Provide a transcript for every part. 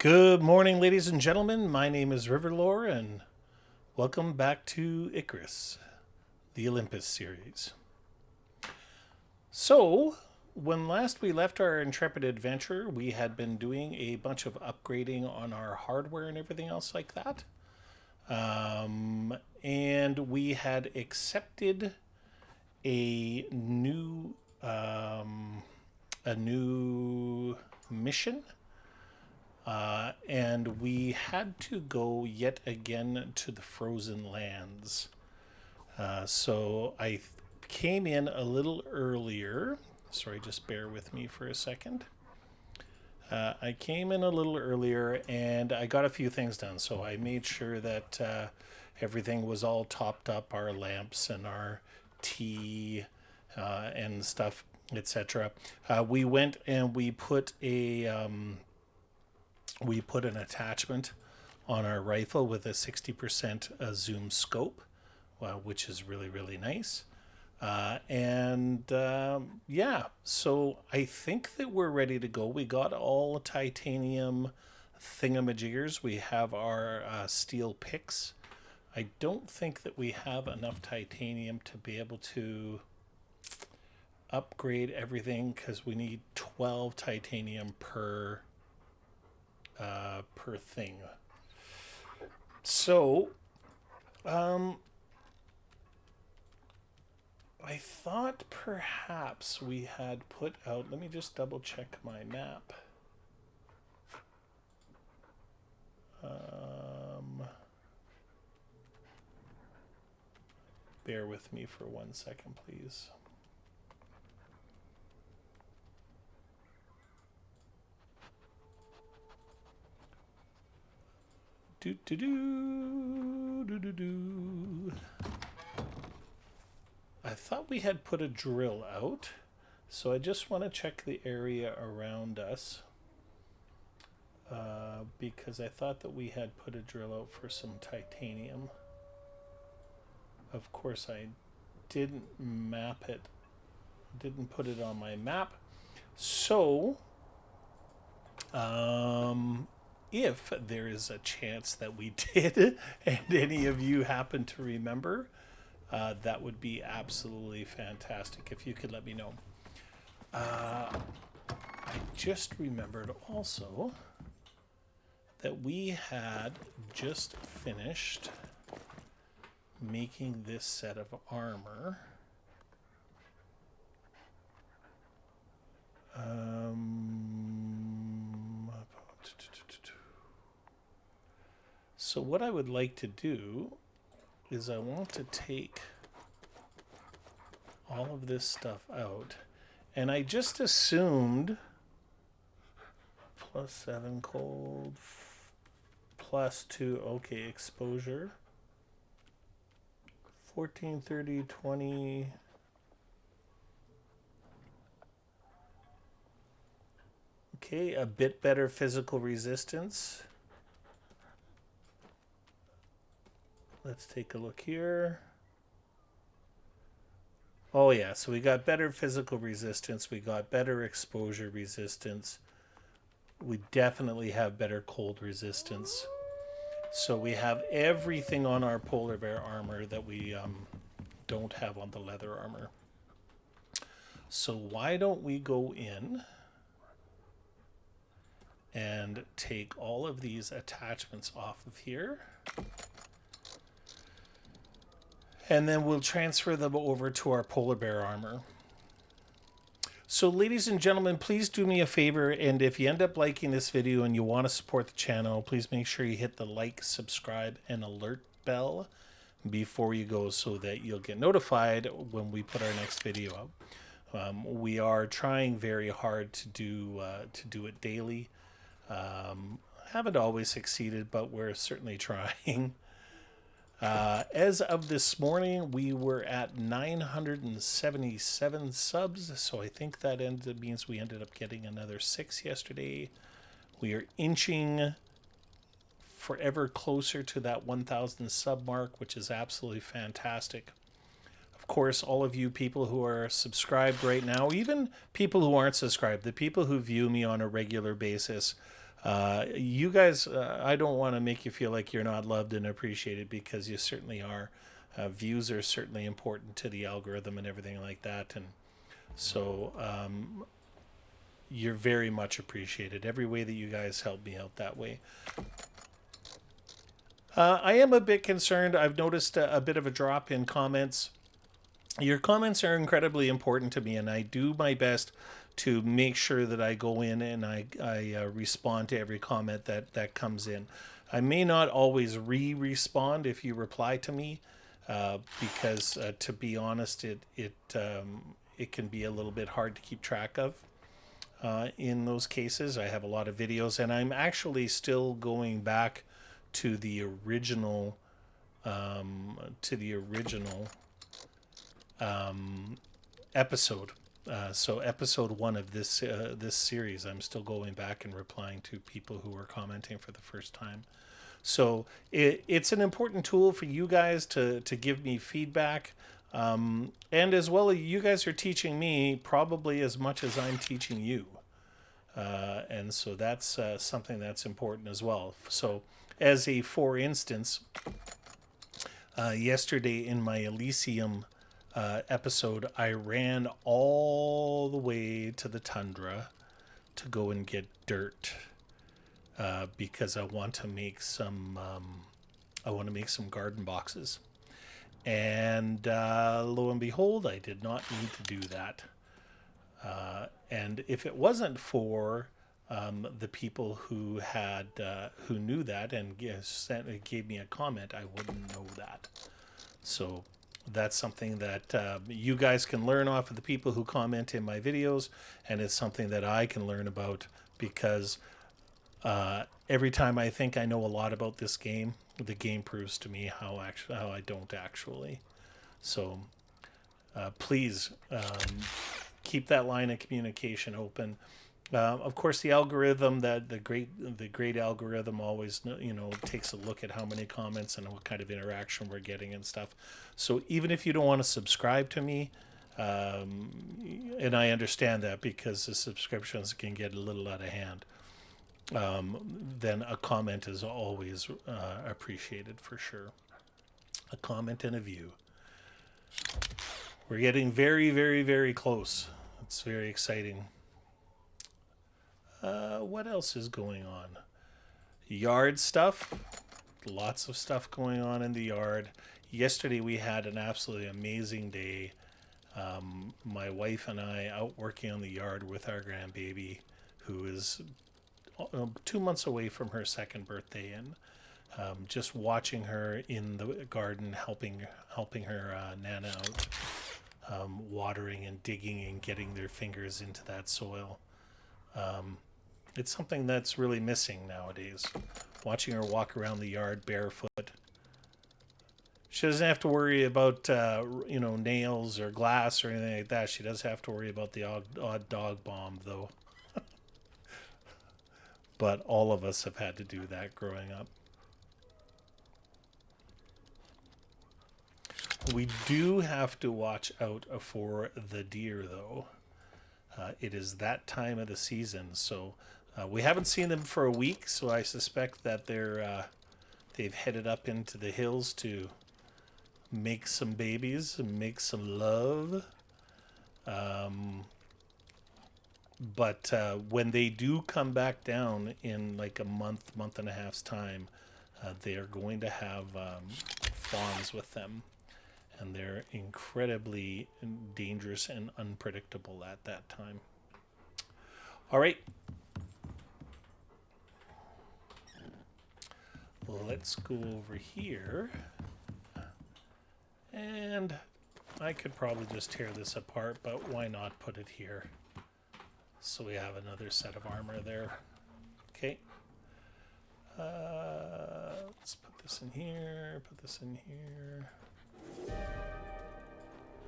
Good morning, ladies and gentlemen. My name is Riverlore, and welcome back to Icarus, the Olympus series. So, when last we left our intrepid adventure, we had been doing a bunch of upgrading on our hardware and everything else like that. And we had accepted a new mission. And we had to go yet again to the frozen lands. So I came in a little earlier. Sorry, just bear with me for a second. I came in a little earlier and I got a few things done. So I made sure that everything was all topped up, our lamps and our tea and stuff, etc. We went and we put an attachment on our rifle with a 60% zoom scope, which is really, really nice. Yeah, so I think that we're ready to go. We got all titanium thingamajiggers. We have our steel picks. I don't think that we have enough titanium to be able to upgrade everything because we need 12 titanium per thing. So, I thought perhaps we had put out, let me just double check my map. Bear with me for 1 second, please. Do do do do do do. I thought we had put a drill out, so I just want to check the area around us because I thought that we had put a drill out for some titanium. If course, I didn't map it, didn't put it on my map. So, if there is a chance that we did, and any of you happen to remember, that would be absolutely fantastic if you could let me know. I just remembered also that we had just finished making this set of armor. So what I would like to do is I want to take all of this stuff out, and I just assumed +7 cold, +2, okay, exposure, 14, 30, 20, okay, a bit better physical resistance. Let's take a look here. Oh yeah, so we got better physical resistance, we got better exposure resistance, we definitely have better cold resistance. So we have everything on our polar bear armor that we don't have on the leather armor. So why don't we go in and take all of these attachments off of here, and then we'll transfer them over to our polar bear armor. So ladies and gentlemen, please do me a favor, and if you end up liking this video and you want to support the channel, please make sure you hit the like, subscribe, and alert bell before you go so that you'll get notified when we put our next video up. We are trying very hard to do it daily. Haven't always succeeded, but we're certainly trying. As of this morning, we were at 977 subs, so I think that means we ended up getting another 6 yesterday. We are inching forever closer to that 1,000 sub mark, which is absolutely fantastic. Of course, all of you people who are subscribed right now, even people who aren't subscribed, the people who view me on a regular basis, You guys, I don't want to make you feel like you're not loved and appreciated, because you certainly are. Views are certainly important to the algorithm and everything like that. And so you're very much appreciated. Every way that you guys help me out that way. I am a bit concerned. I've noticed a bit of a drop in comments. Your comments are incredibly important to me, and I do my best to make sure that I go in and I respond to every comment that comes in. I may not always respond if you reply to me, because to be honest, it can be a little bit hard to keep track of. In those cases, I have a lot of videos, and I'm actually still going back to the original episode. So episode 1 of this series, I'm still going back and replying to people who are commenting for the first time. So it's an important tool for you guys to give me feedback. And as well, you guys are teaching me probably as much as I'm teaching you. And so that's something that's important as well. So as a for instance, yesterday in my Elysium episode, I ran all the way to the tundra to go and get dirt, because I want to make some garden boxes. And lo and behold, I did not need to do that. And if it wasn't for the people who knew that and gave me a comment, I wouldn't know that. So that's something that you guys can learn off of the people who comment in my videos, and it's something that I can learn about, because every time I think I know a lot about this game, the game proves to me how I don't actually. So please keep that line of communication open. Of course, the algorithm, the great algorithm, always takes a look at how many comments and what kind of interaction we're getting and stuff. So even if you don't want to subscribe to me, and I understand that because the subscriptions can get a little out of hand, then a comment is always appreciated for sure. A comment and a view. We're getting very, very, very close. It's very exciting. What else is going on? Yard stuff. Lots of stuff going on in the yard. Yesterday we had an absolutely amazing day. My wife and I out working on the yard with our grandbaby, who is 2 months away from her second birthday, and just watching her in the garden, helping her Nana out, watering and digging and getting their fingers into that soil. It's something that's really missing nowadays. Watching her walk around the yard barefoot. She doesn't have to worry about nails or glass or anything like that. She does have to worry about the odd dog bomb, though. But all of us have had to do that growing up. We do have to watch out for the deer, though. It is that time of the season, so we haven't seen them for a week. So I suspect that they've headed up into the hills to make some babies and make some love. But when they do come back down in like a month and a half's time, they are going to have fawns with them. And they're incredibly dangerous and unpredictable at that time. All right. Let's go over here. And I could probably just tear this apart, but why not put it here? So we have another set of armor there. Okay. Let's put this in here, put this in here.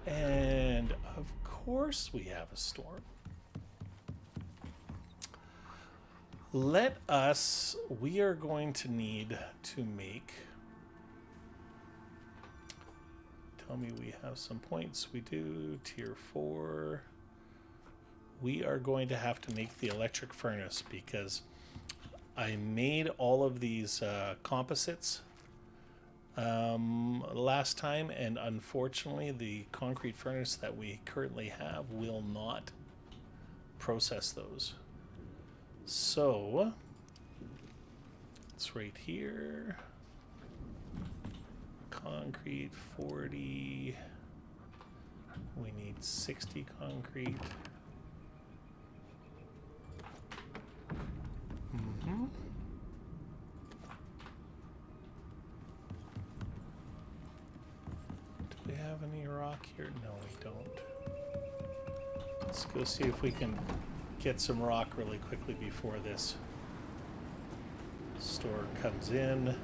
And of course we have a storm. We are going to need to make, tell me we have some points. We do, tier 4. We are going to have to make the electric furnace because I made all of these composites last time, and unfortunately the concrete furnace that we currently have will not process those. So it's right here. Concrete 40. We need 60 concrete. Mm-hmm. Do we have any rock here? No, we don't. Let's go see if we can get some rock really quickly before this store comes in.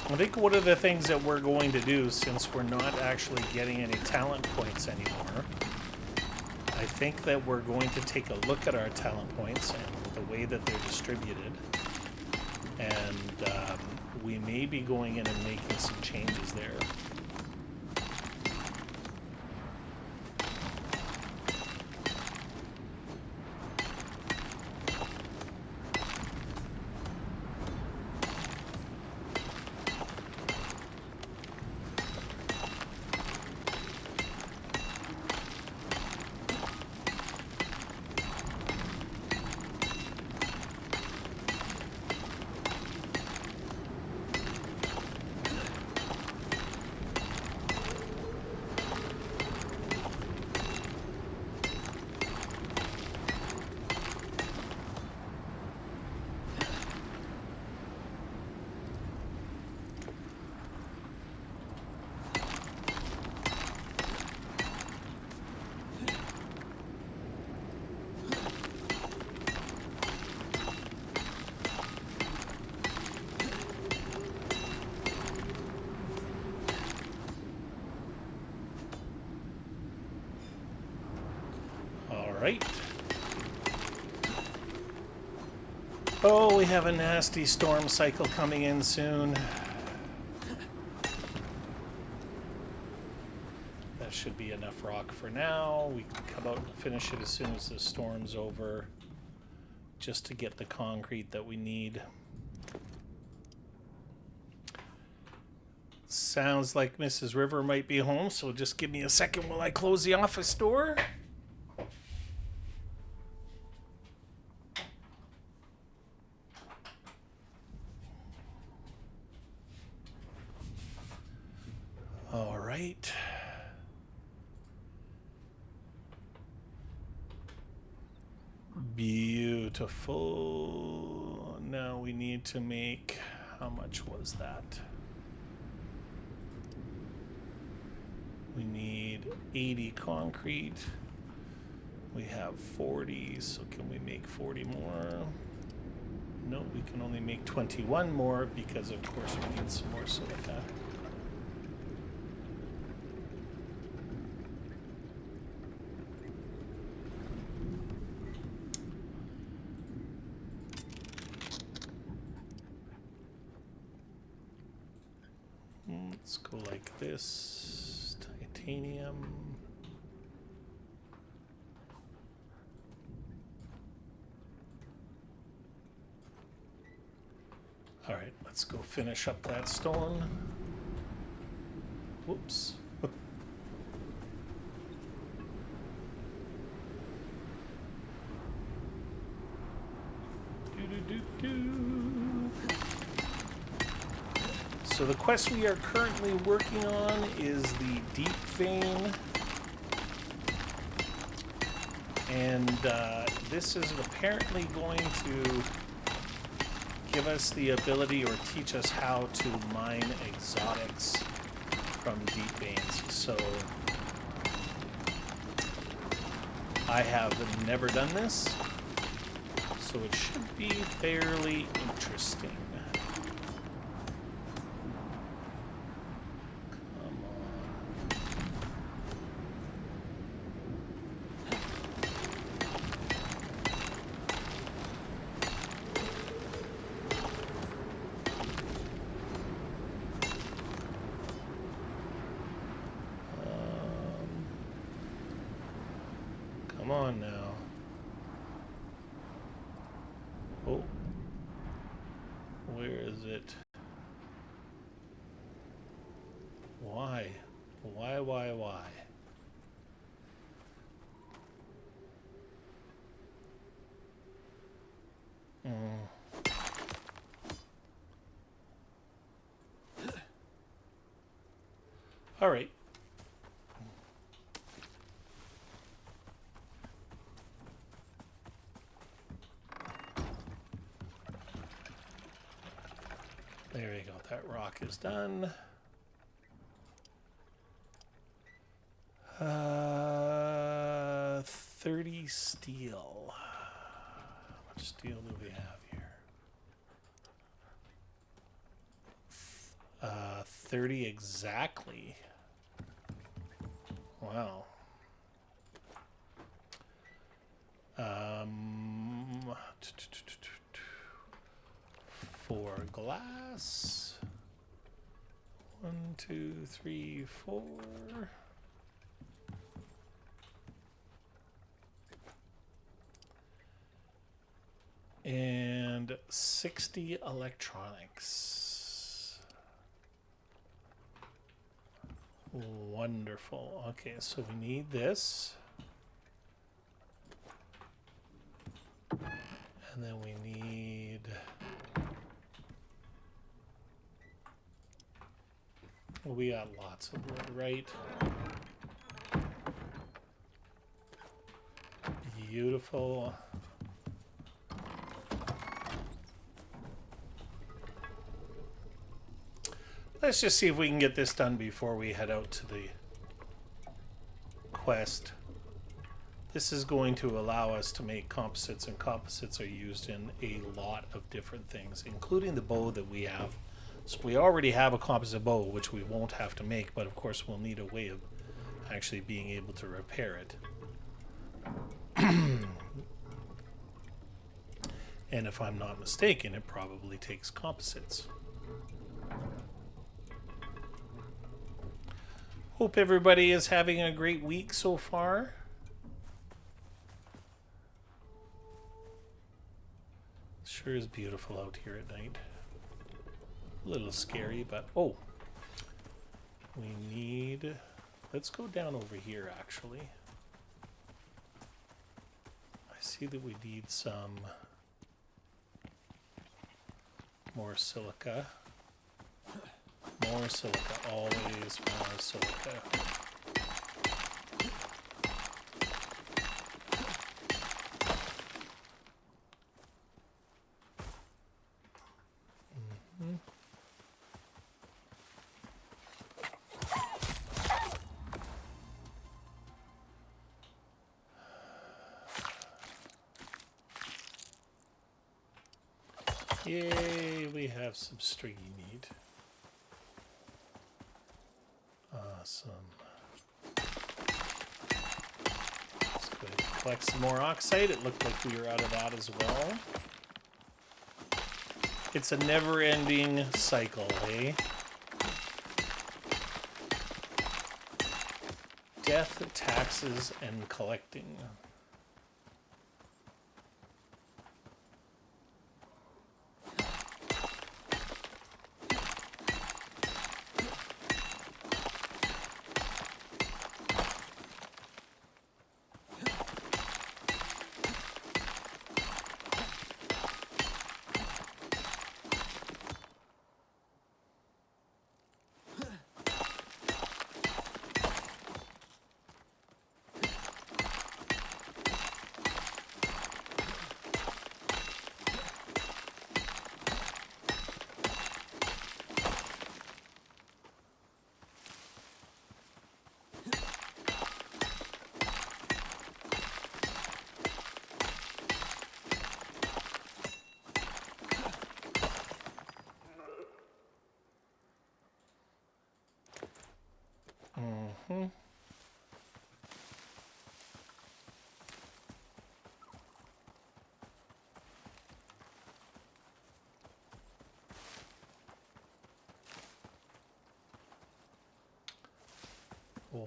I think one of the things that we're going to do, since we're not actually getting any talent points anymore, I think that we're going to take a look at our talent points and the way that they're distributed. And we may be going in and making some changes there. Right. Oh, we have a nasty storm cycle coming in soon. That should be enough rock for now. We can come out and finish it as soon as the storm's over, just to get the concrete that we need. Sounds like Mrs. River might be home, so just give me a second while I close the office door. All right. Beautiful. Now we need to make, how much was that? We need 80 concrete. We have 40, so can we make 40 more? No, we can only make 21 more because of course we need some more silica. Let's go like this. Titanium. All right, let's go finish up that stone. Whoops. So the quest we are currently working on is the deep vein. And this is apparently going to give us the ability or teach us how to mine exotics from deep veins. So I have never done this, so it should be fairly interesting. on now. Oh. Where is it? Why? Why? All right. There you go. That rock is done. 30 steel. How much steel do we have here? 30 exactly. Wow. For glass. 1, 2, 3, 4. And 60 electronics. Wonderful. Okay, so we need this. And then we need... Well, we got lots of wood, right? Beautiful. Let's just see if we can get this done before we head out to the quest. This is going to allow us to make composites, and composites are used in a lot of different things, including the bow that we have. So we already have a composite bow, which we won't have to make, but of course we'll need a way of actually being able to repair it. And if I'm not mistaken, it probably takes composites. Hope everybody is having a great week so far. It sure is beautiful out here at night. A little scary, but oh, we need... Let's go down over here, actually. I see that we need some more silica. More silica, always more silica. Yay, we have some stringy meat. Awesome. Let's go ahead and collect some more oxide. It looked like we were out of that as well. It's a never-ending cycle, eh? Death, taxes, and collecting.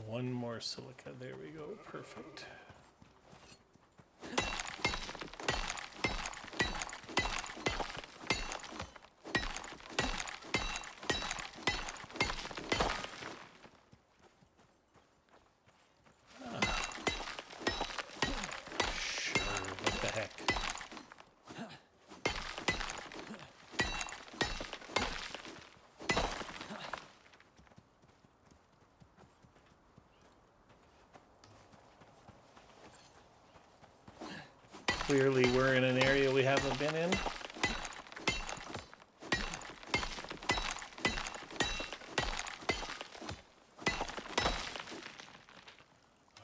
One more silica. There we go. Perfect. Clearly we're in an area we haven't been in.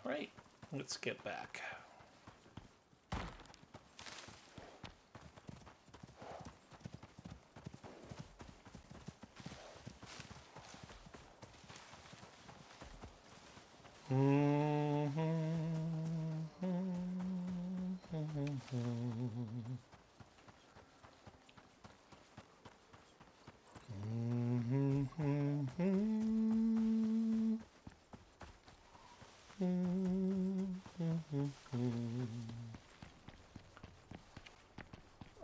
All right, let's get back.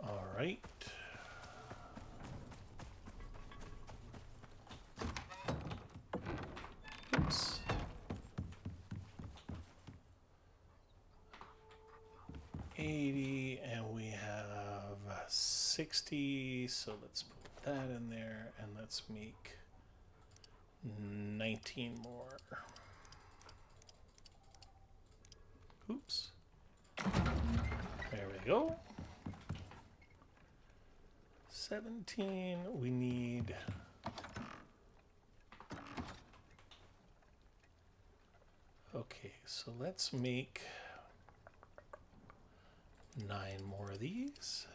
All right. Oops. 80, and we have 60, so let's put that in there, and let's make 19 more. Oops. There we go. 17, we need... Okay, so let's make 9 more of these.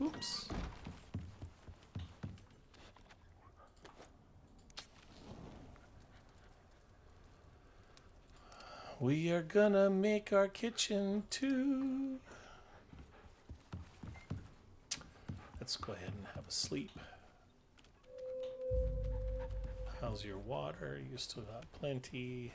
Oops. We are gonna make our kitchen too. Let's go ahead and have a sleep. How's your water? You still got plenty.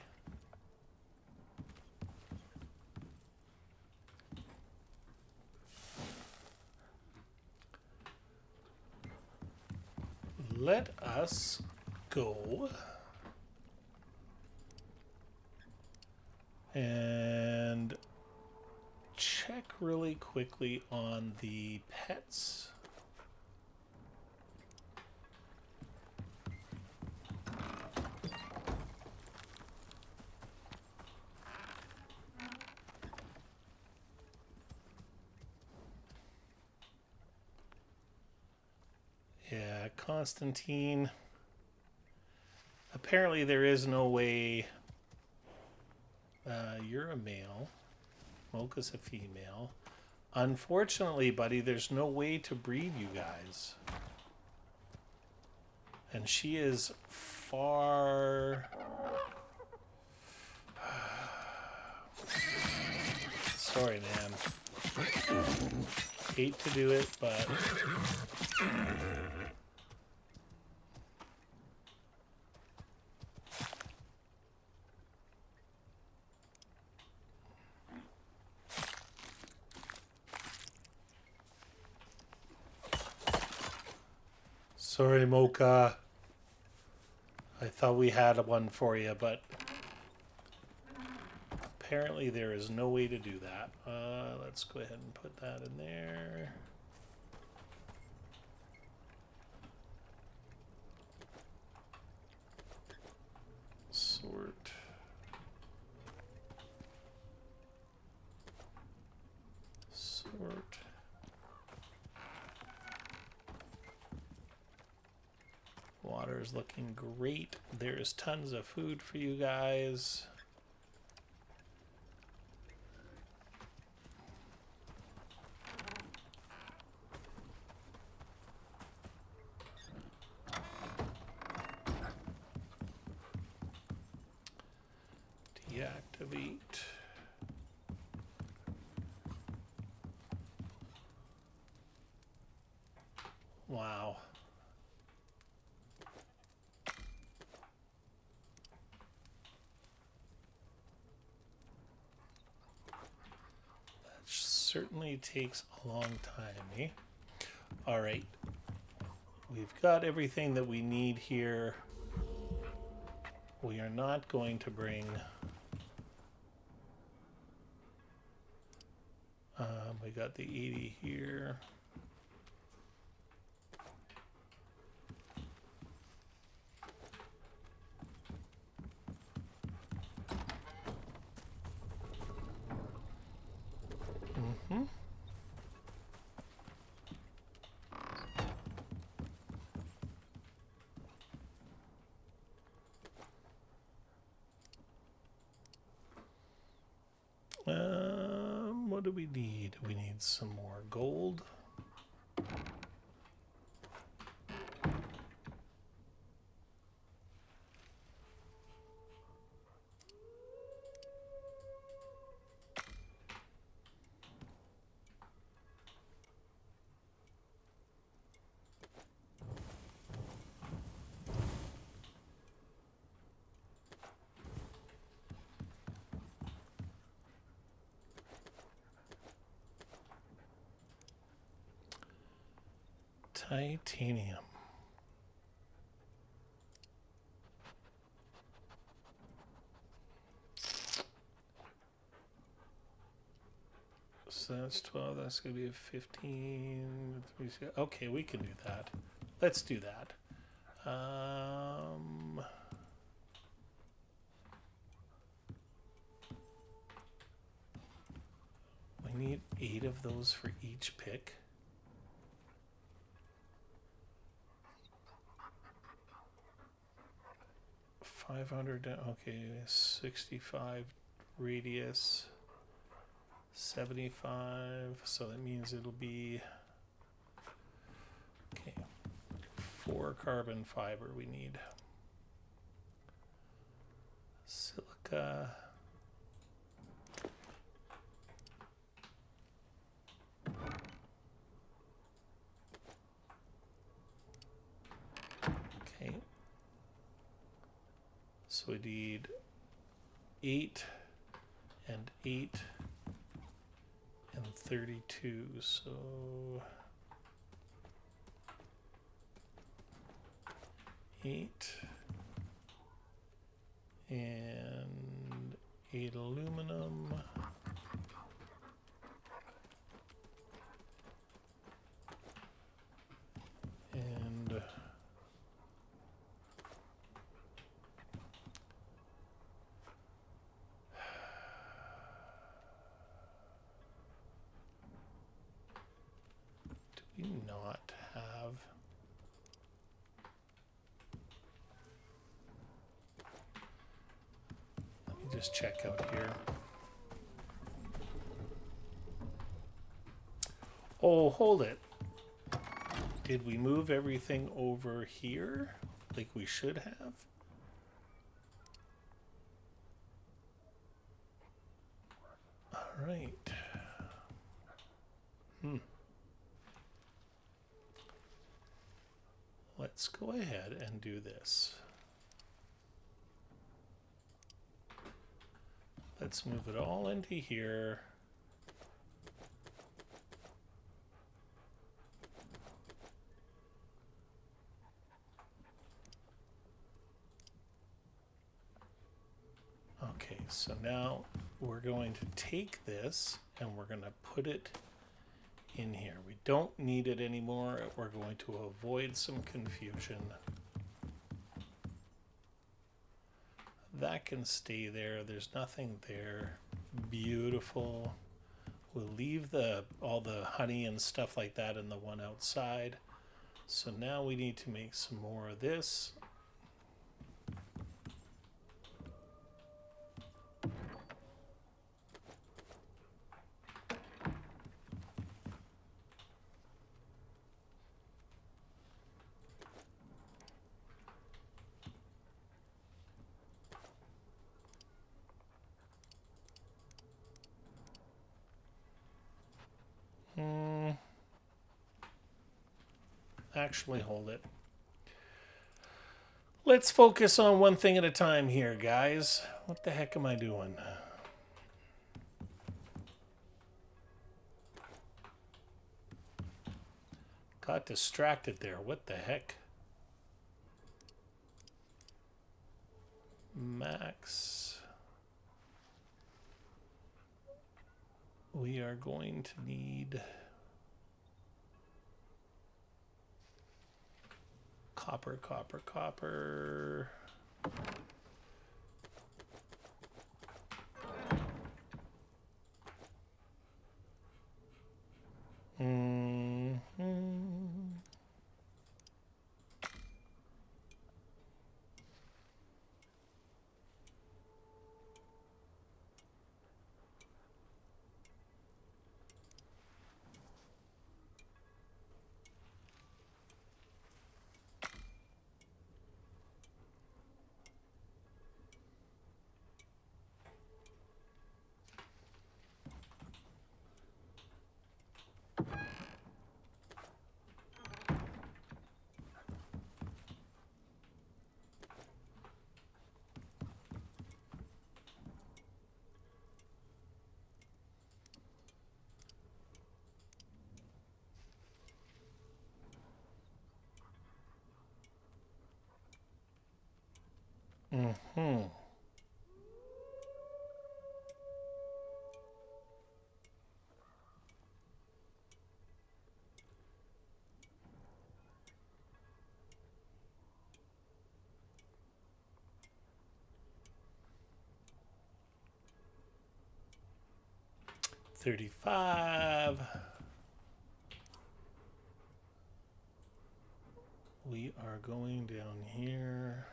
Let us go and check really quickly on the pets. Yeah, Constantine. Apparently there is no way. You're a male. Mocha's a female. Unfortunately, buddy, there's no way to breed you guys. And she is far... Sorry, man. Hate to do it, but... Sorry, Mocha. I thought we had one for you, but apparently there is no way to do that. Let's go ahead and put that in there. Sort. Sort. Water is looking great. There's tons of food for you guys. Deactivate. Wow. Certainly takes a long time, eh? All right. We've got everything that we need here. We are not going to bring... we got the 80 here. Mm-hmm. What do we need? We need some more gold. Titanium. So that's 12. That's going to be a 15. Okay, we can do that. Let's do that. We need 8 of those for each pick. $500. Okay, 65 radius. 75. So that means it'll be... Okay. 4 carbon fiber we need. Silica. Okay. So we need 8 and 8 and 32. So 8 and 8 aluminum. And do we not have... Let me just check out here. Oh, hold it. Did we move everything over here like we should have? All right. Let's go ahead and do this. Let's move it all into here. Okay, so now we're going to take this and we're going to put it in here. We don't need it anymore. We're going to avoid some confusion. That can stay there. There's nothing there. Beautiful. We'll leave all the honey and stuff like that in the one outside. So now we need to make some more of this. Actually, hold it. Let's focus on one thing at a time here, guys. What the heck am I doing? Got distracted there. What the heck? max. We are going to need copper, copper, copper. Mm-hmm. $35. We are going down here.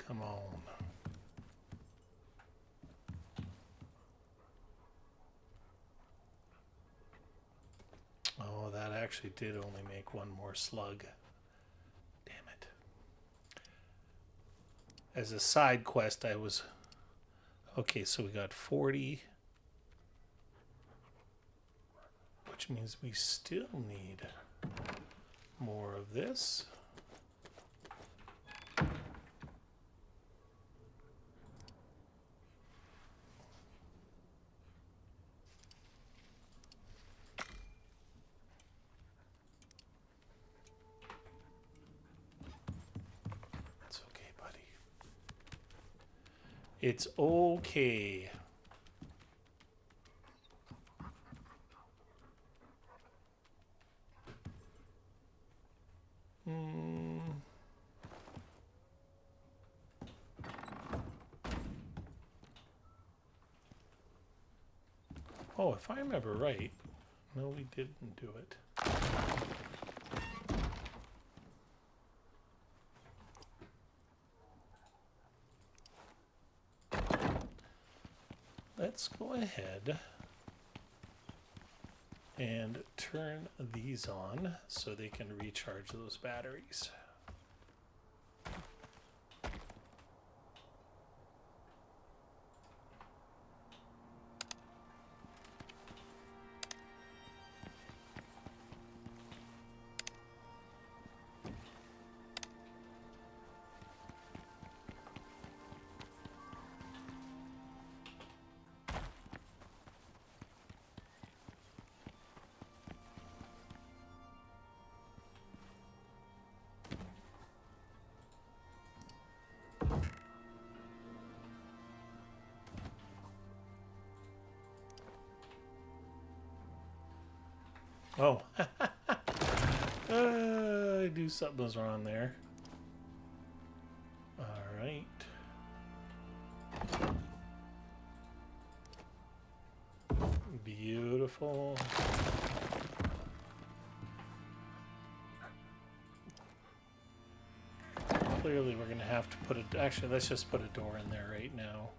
Come on. Oh, that actually did only make one more slug. Damn it. As a side quest, I was... Okay, so we got 40. Which means we still need more of this. It's okay, buddy. It's okay. Oh, if I remember right, no, we didn't do it. Let's go ahead and turn these on so they can recharge those batteries. Oh, I knew something was wrong there. All right. Beautiful. Clearly, we're going to have to put it. Actually, let's just put a door in there right now.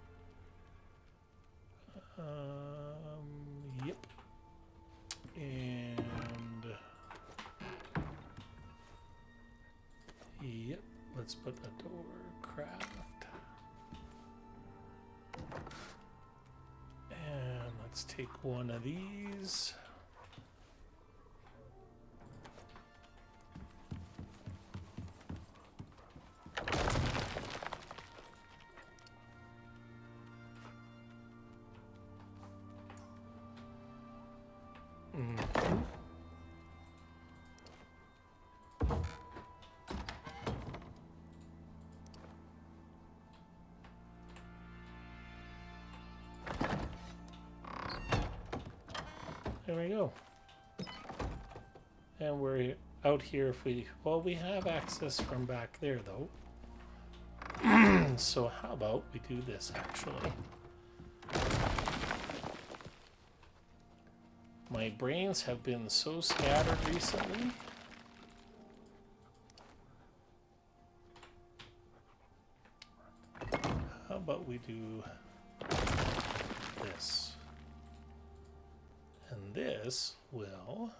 Yep. And yep. Let's put a door. Craft. Let's take one of these. There we go. And we're out here if we... Well, we have access from back there, though. So how about we do this, actually? My brains have been so scattered recently. How about we do this? And this will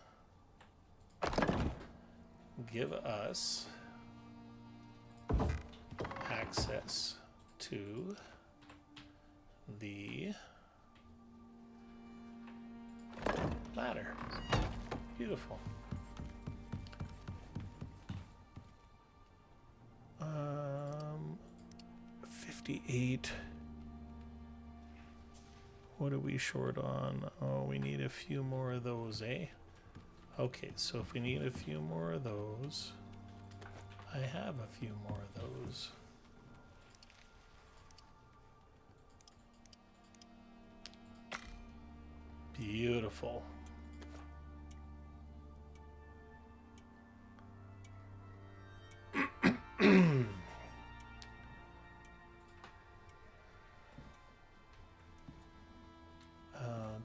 give us access to the ladder. Beautiful. 58. What are we short on? Oh, we need a few more of those, eh? Okay, so if we need a few more of those, I have a few more of those. Beautiful.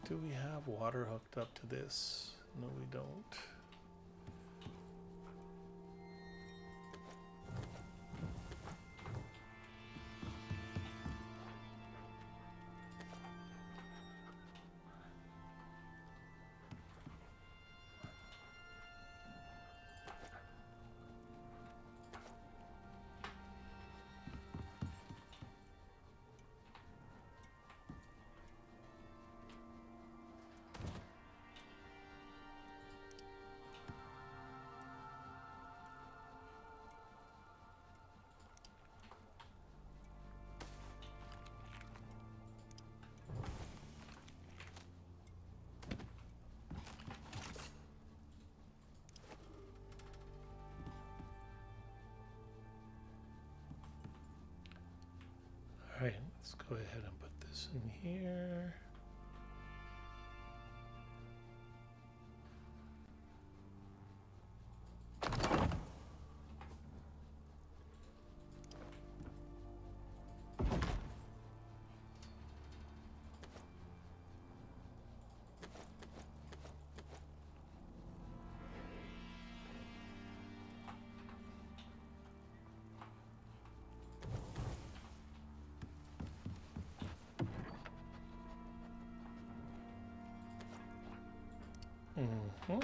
Do we have water hooked up to this? No, we don't. All right, let's go ahead and put this in here. Mm-hmm.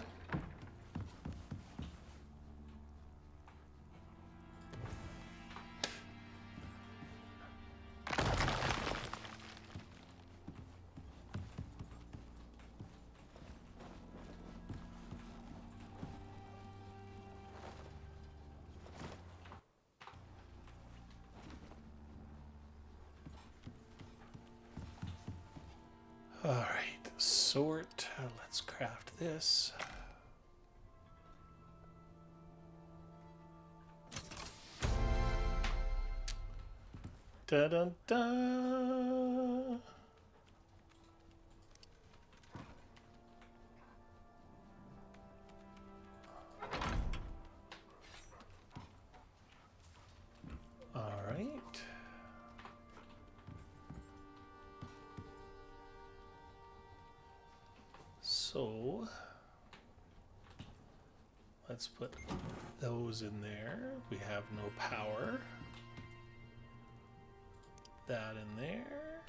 All right, sort. Let's craft this. Da da da. All right. So let's put those in there. We have no power. That in there.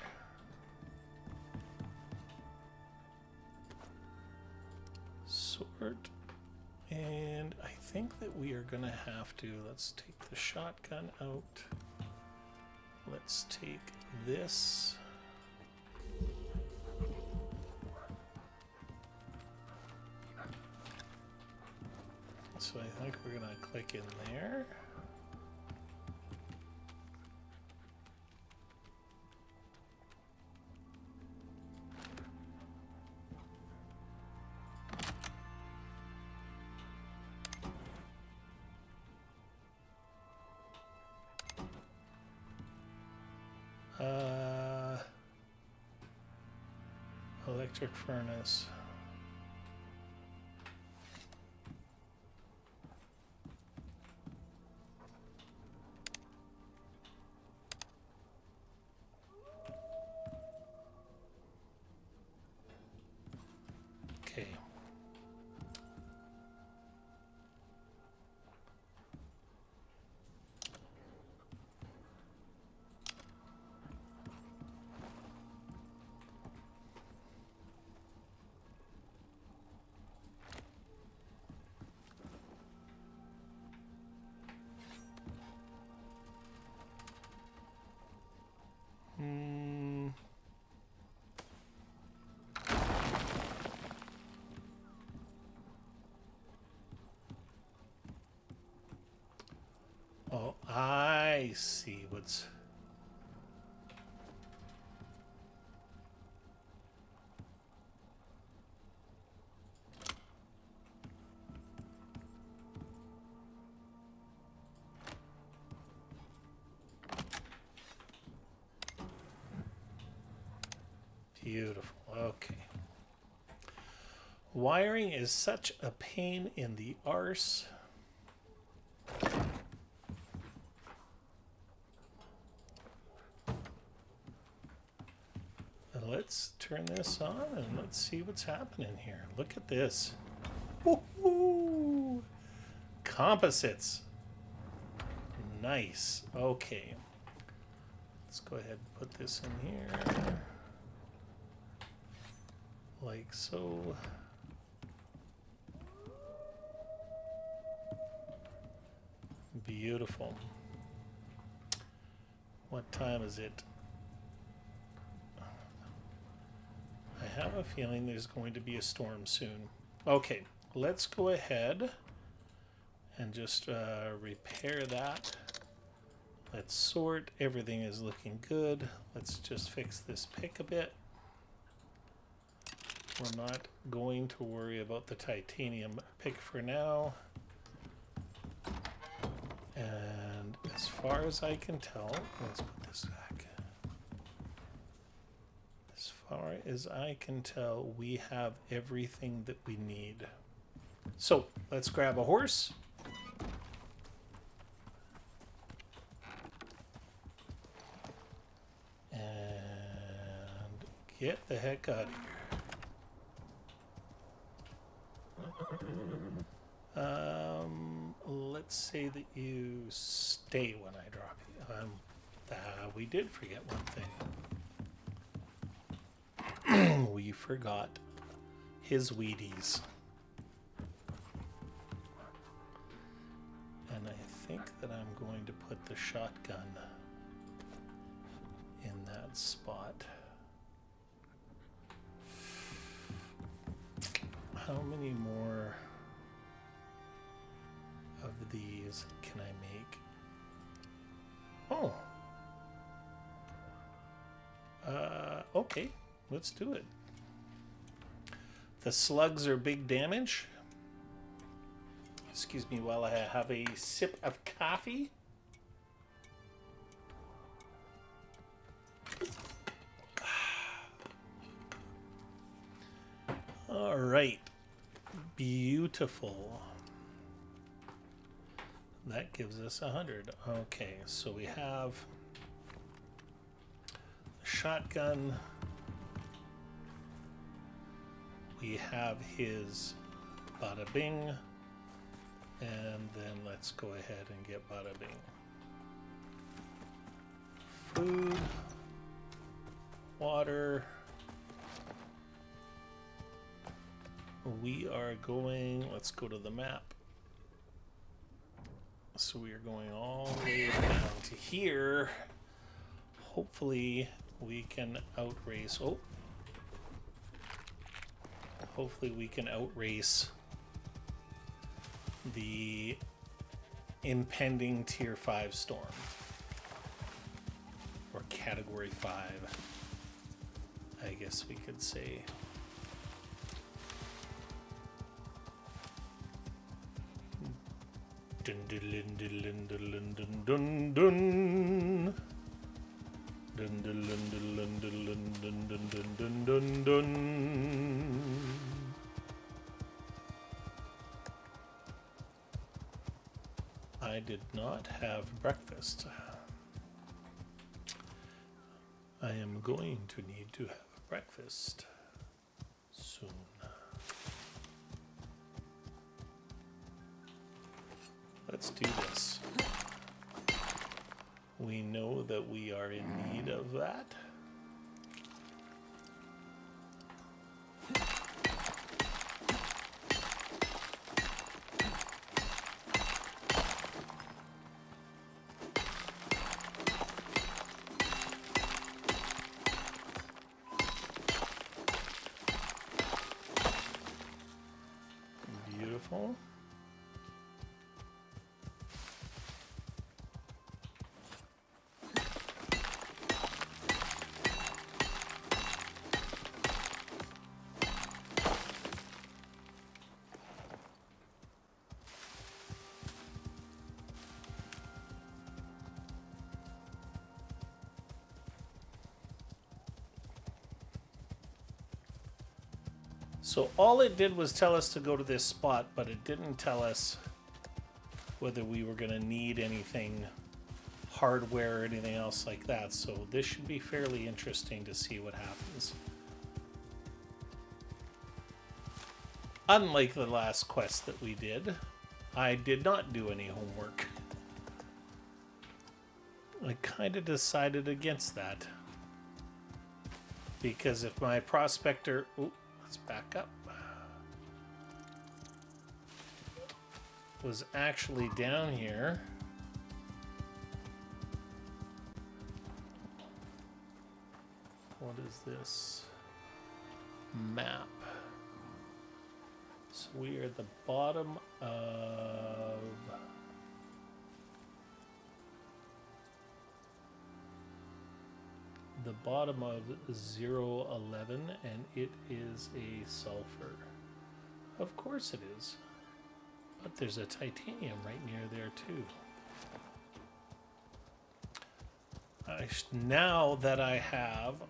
Sort. And I think that we are gonna have to, let's take the shotgun out. Let's take this. so I think we're gonna click in there. Electric furnace. Okay. Oh, I see what's... Beautiful. Okay. Wiring is such a pain in the arse. Let's turn this on and let's see what's happening here. Look at this. Woohoo! Composites. Nice. Okay. Let's go ahead and put this in here. Like so. Beautiful. What time is it? I have a feeling there's going to be a storm soon. Okay, let's go ahead and just repair that. Let's sort. Everything is looking good. Let's just fix this pick a bit. We're not going to worry about the titanium pick for now. And as far as I can tell, let's put this back. As far as I can tell, we have everything that we need. So let's grab a horse. And get the heck out of here. Let's say that you stay when I drop you. We did forget one thing. We forgot his Wheaties. And I think that I'm going to put the shotgun in that spot. How many more of these can I make? Oh. Okay, let's do it. The slugs are big damage. Excuse me while I have a sip of coffee. All right. Beautiful. That gives us 100. Okay, so we have a shotgun. We have his bada bing. And then let's go ahead and get bada bing. Food. Water. We are going, let's go to the map. So we are going all the way down to here. Hopefully we can outrace, hopefully we can outrace the impending Tier 5 storm. Or Category 5, I guess we could say. Dun dun dun dun dun dun dun dun. Dun dun dun dun dun dun dun dun dun dun. I did not have breakfast. I am going to need to have breakfast soon. Let's do this. We know that we are in need of that. Beautiful. So all it did was tell us to go to this spot, but it didn't tell us whether we were going to need anything, hardware or anything else like that. So this should be fairly interesting to see what happens. Unlike the last quest that we did, I did not do any homework. I kind of decided against that. Because if my prospector... Ooh, let's back up. Was actually down here. What is this? Map. So we are at the bottom of... the bottom of 011, and it is a sulfur. Of course it is. But there's a titanium right near there too. Now that I have...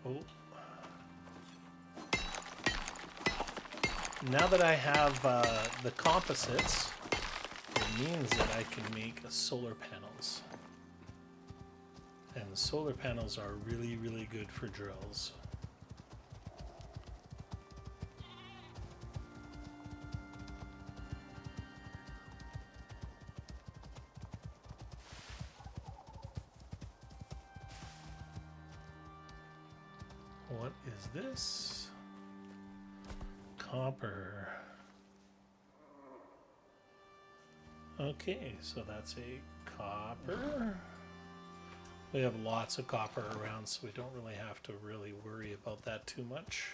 Now that I have the composites, it means that I can make solar panels. And solar panels are really, really good for drills. What is this? Copper. Okay, so that's a copper. We have lots of copper around, so we don't really have to worry about that too much.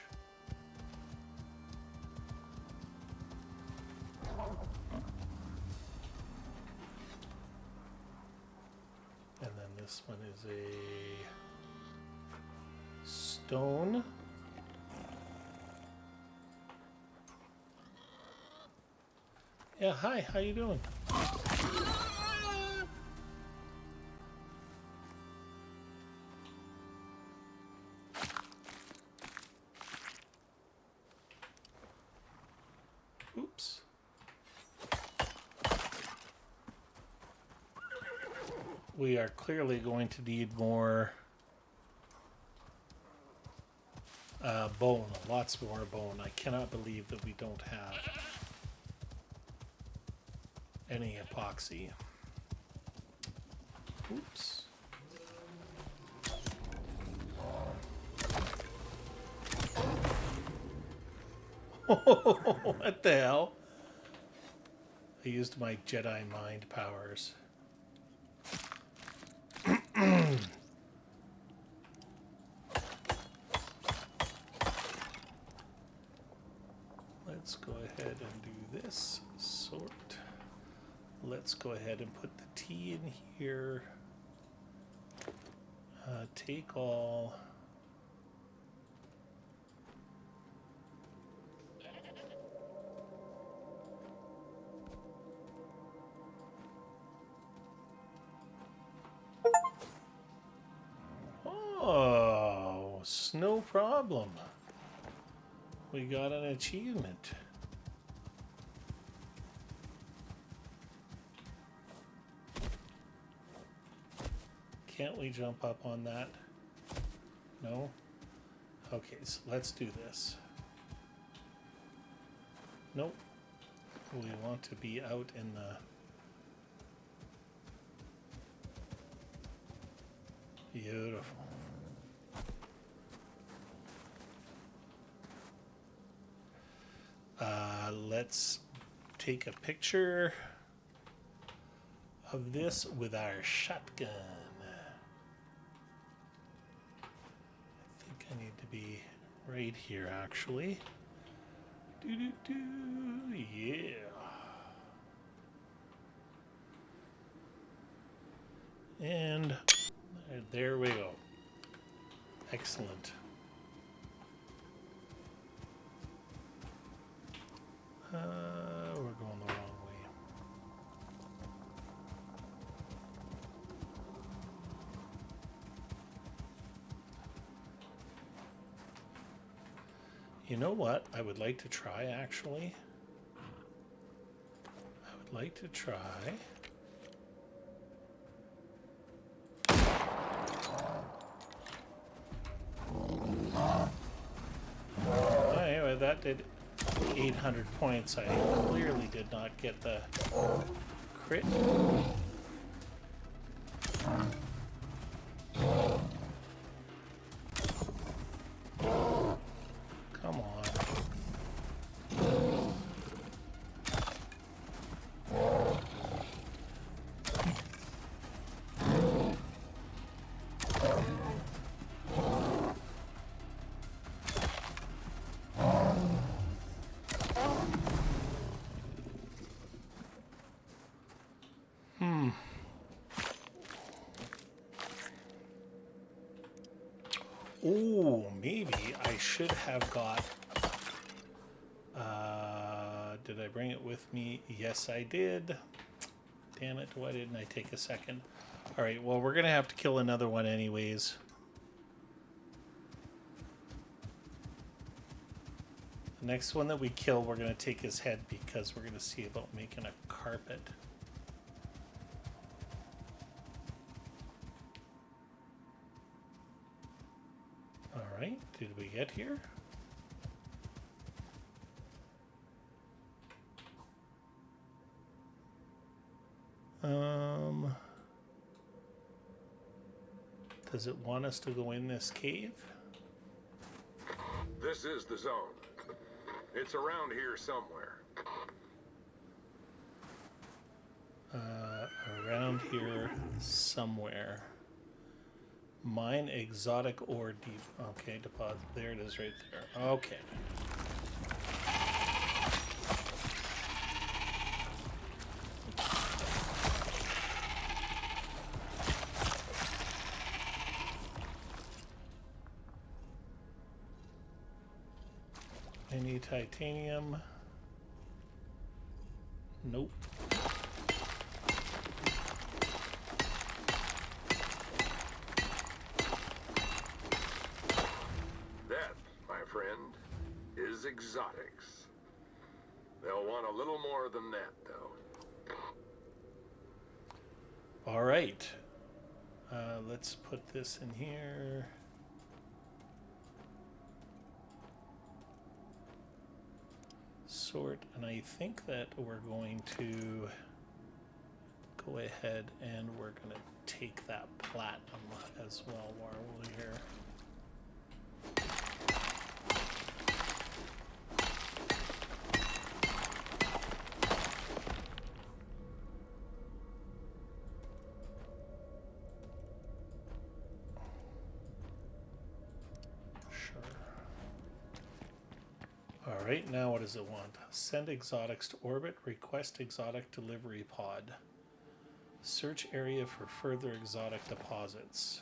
And then this one is a stone. Yeah, hi, how you doing? Oops. We are clearly going to need more bone, lots more bone. I cannot believe that we don't have any epoxy. Oops. What the hell? I used my Jedi mind powers. Let's go ahead and do this. Sort. let's go ahead and put the T in here. Take all. Oh, no problem. We got an achievement. Can't we jump up on that? No? Okay, so let's do this. Nope. We want to be out in the... Beautiful. Let's take a picture of this with our shotgun. I think I need to be right here, actually. Yeah. And there we go. Excellent. We're going the wrong way. You know what I would like to try, actually? I would like to try... Anyway, that did 800 points. I clearly did not get the crit. Come on. Oh, maybe I should have got... did I bring it with me? Yes, I did. Damn it, why didn't I take a second? Alright, well, we're going to have to kill another one anyways. The next one that we kill, we're going to take his head because we're going to see about making a carpet. Alright, did we get here? Does it want us to go in this cave? This is the zone. It's around here somewhere. Around here somewhere. Mine exotic ore deep. Okay, deposit. There it is right there. Okay. Any titanium? Nope. That, my friend, is exotics. They'll want a little more than that, though. All right. Let's put this in here. Sort, and I think that we're going to go ahead and we're going to take that platinum as well while we're here. Alright, now what does it want? Send exotics to orbit, request exotic delivery pod. Search area for further exotic deposits.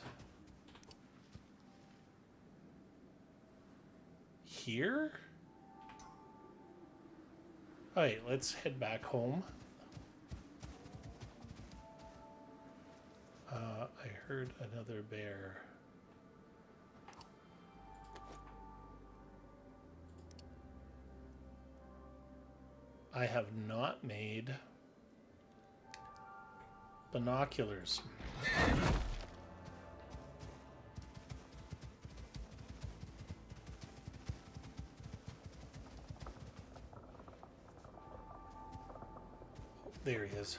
Here? Alright, let's head back home. I heard another bear. I have not made binoculars. There he is.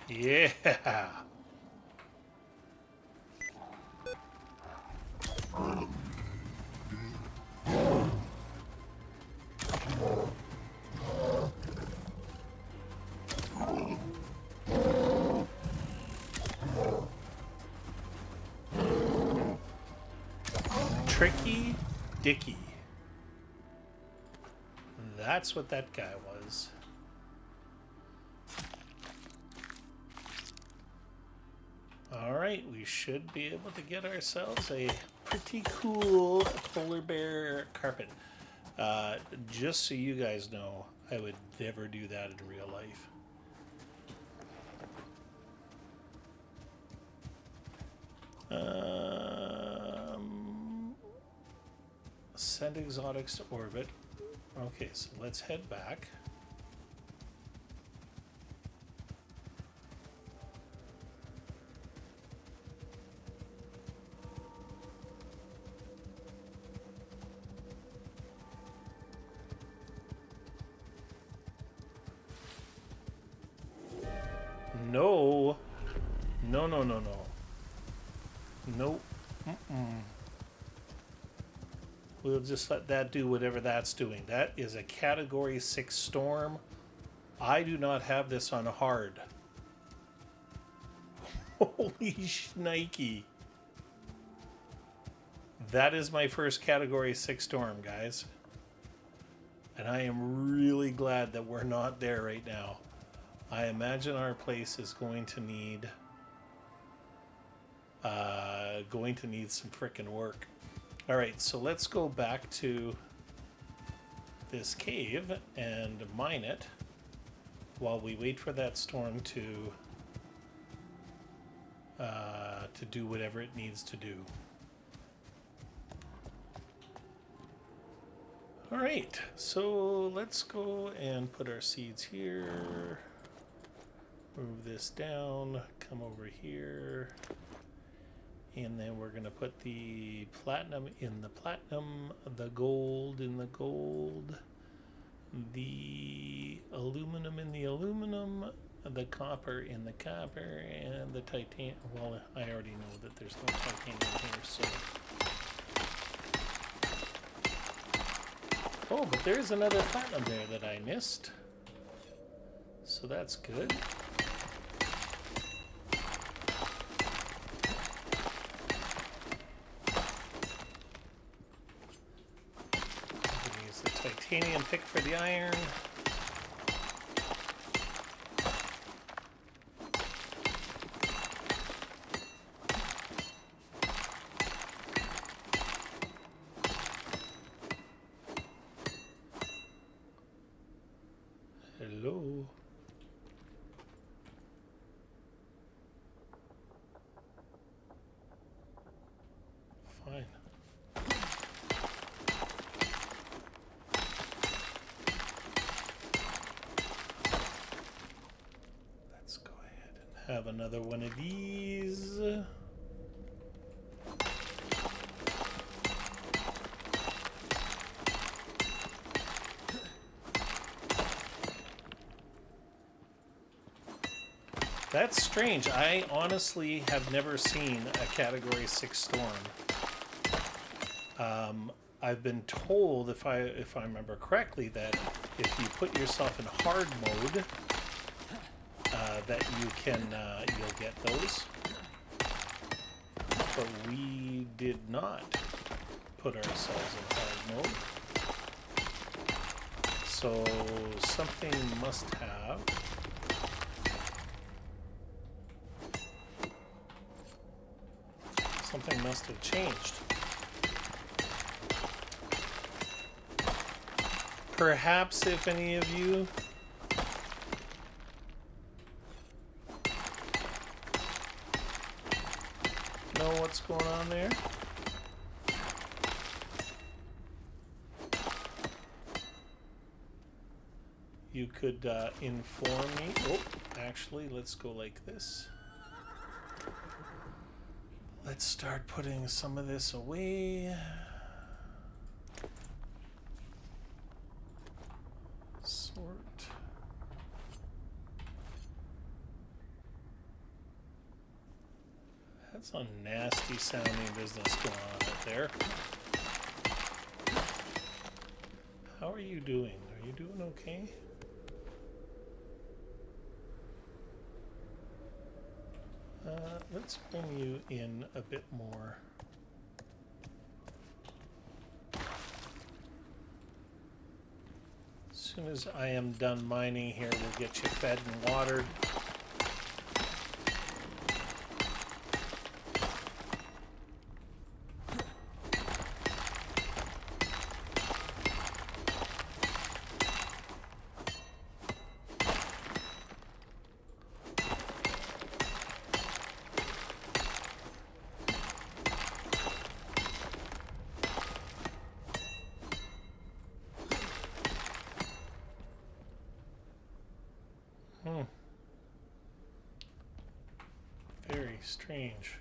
Yeah. Tricky Dicky. That's what that guy was. Alright, we should be able to get ourselves a pretty cool polar bear carpet. Just so you guys know, I would never do that in real life. Send exotics to orbit. Okay, so let's head back. No. No, no, no, no. Nope. We'll just let that do whatever that's doing. That is a Category 6 storm. I do not have this on hard. Holy shnikey. That is my first Category 6 storm, guys. And I am really glad that we're not there right now. I imagine our place is going to need some frickin' work. All right, so let's go back to this cave and mine it while we wait for that storm to do whatever it needs to do. All right, so let's go and put our seeds here. Move this down, come over here. And then we're going to put the platinum in the platinum, the gold in the gold, the aluminum in the aluminum, the copper in the copper, and the titanium. Well, I already know that there's no titanium here, so. Oh, but there's another platinum there that I missed. So that's good. Titanium pick for the iron. Hello. Fine. Have another one of these. That's strange. I honestly have never seen a Category 6 storm. I've been told, if I remember correctly, that if you put yourself in hard mode, that you can you'll get those. But we did not put ourselves in hard mode, so something must have. Something must have changed. Perhaps if any of you know what's going on there, you could inform me. Oh, actually, let's go like this. Let's start putting some of this away. Sort. That's a nasty sounding business going on out there. How are you doing? Are you doing okay? Let's bring you in a bit more. As soon as I am done mining here, we'll get you fed and watered. Very strange.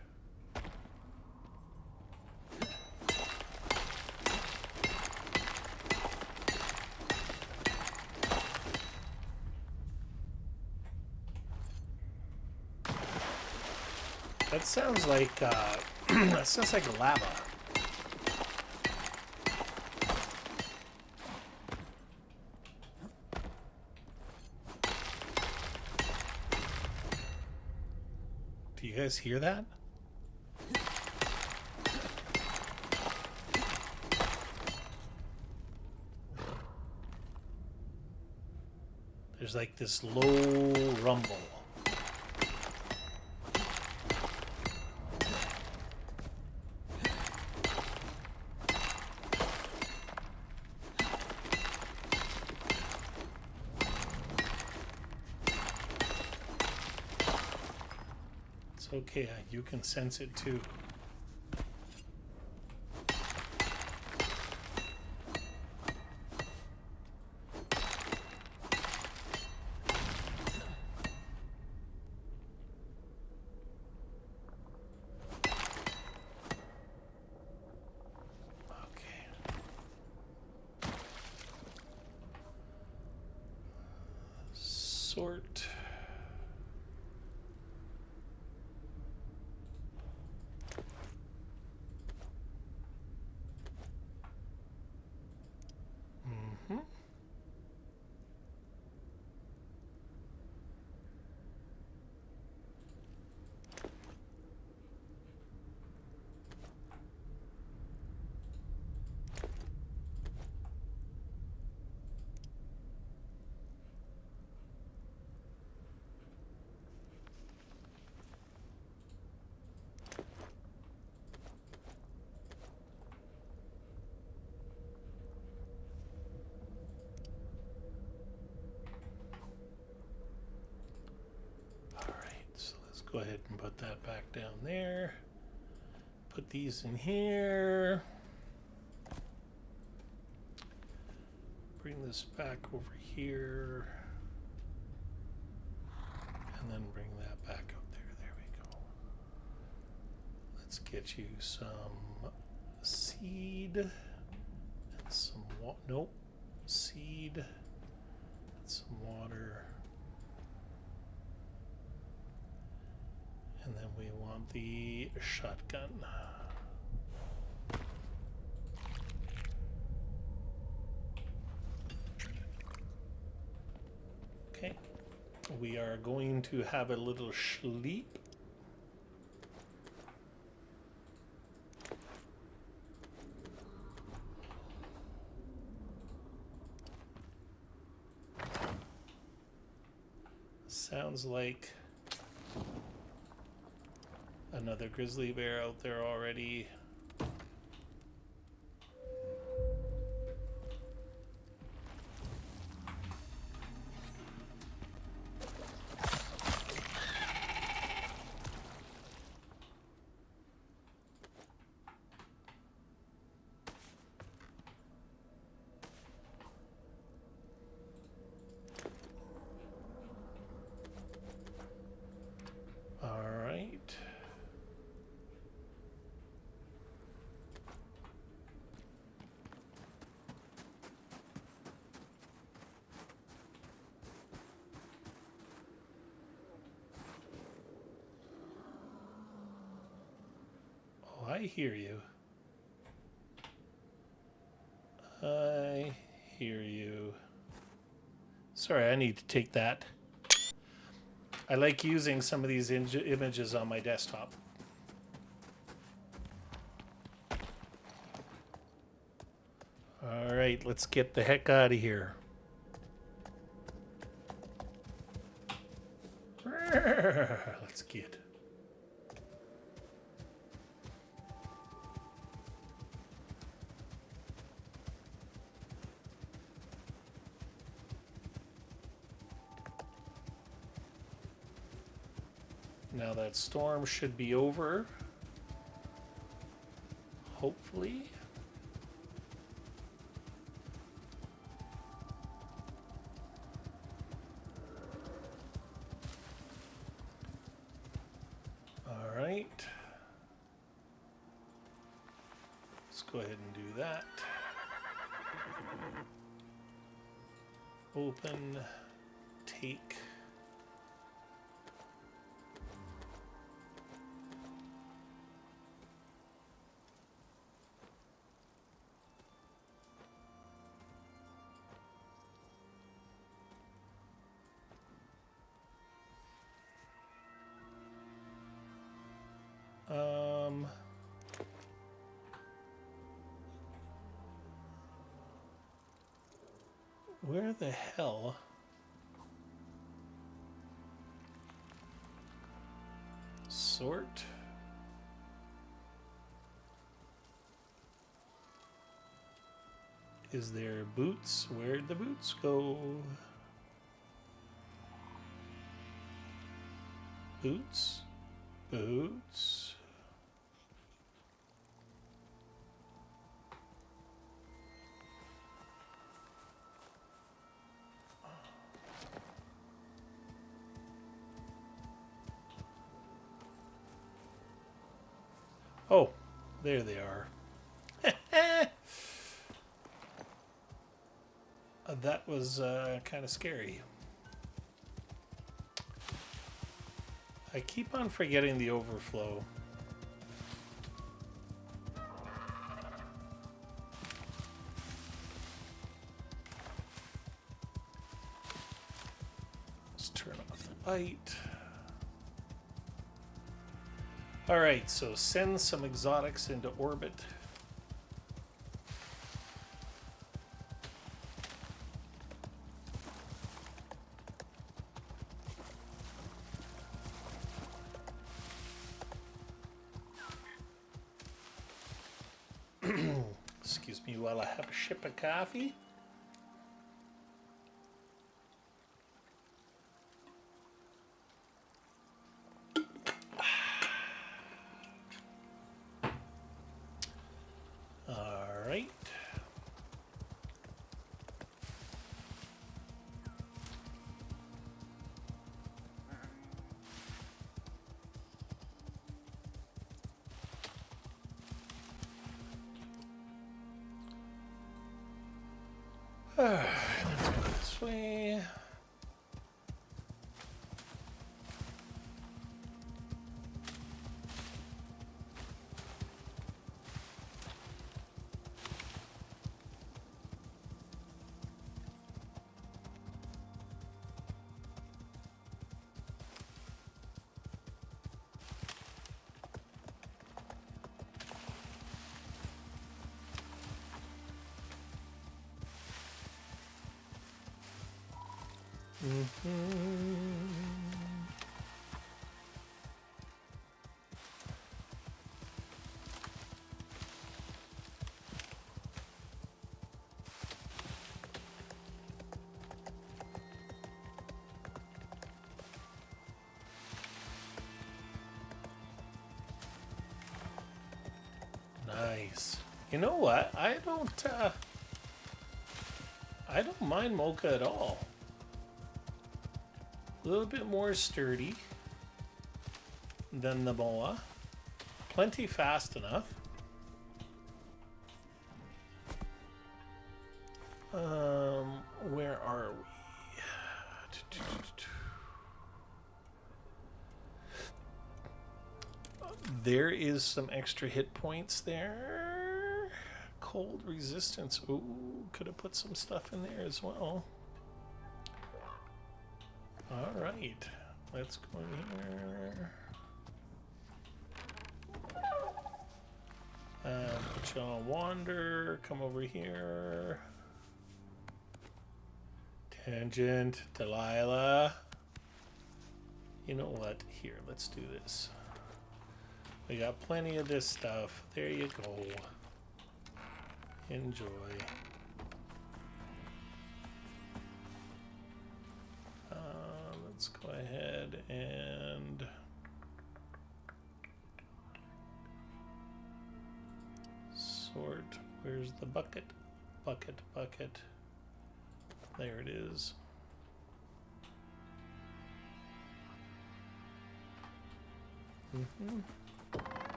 That sounds like that sounds like lava. Do you guys hear that? There's like this low rumble. It's okay, you can sense it too. Sort. Go ahead and put that back down there. Put these in here. Bring this back over here. And then bring that back up there. There we go. Let's get you some seed and some nope. Seed and some water. And then we want the shotgun. Okay. We are going to have a little sleep. Sounds like another grizzly bear out there already. I hear you. I hear you. Sorry, I need to take that. I like using some of these images on my desktop. All right, let's get the heck out of here. Let's get. Now that storm should be over. Hopefully. All right. Let's go ahead and do that. Open, take. Where the hell? Sort. Is there boots? Where'd the boots go? Boots? Boots? Oh, there they are. That was kind of scary. I keep on forgetting the overflow. Let's turn off the bite. All right, so send some exotics into orbit. Excuse me while I have a sip of coffee. All right. Let's go this way. Nice. You know what? I don't mind mocha at all. A little bit more sturdy than the moa. Plenty fast enough. Where are we? There is some extra hit points there. Cold resistance. Ooh, could have put some stuff in there as well. All right, let's go in here. Put you on wander. Come over here. Tangent, Delilah. You know what? Here, let's do this. We got plenty of this stuff. There you go. Enjoy. Let's go ahead and sort. Where's the bucket? Bucket, bucket. There it is.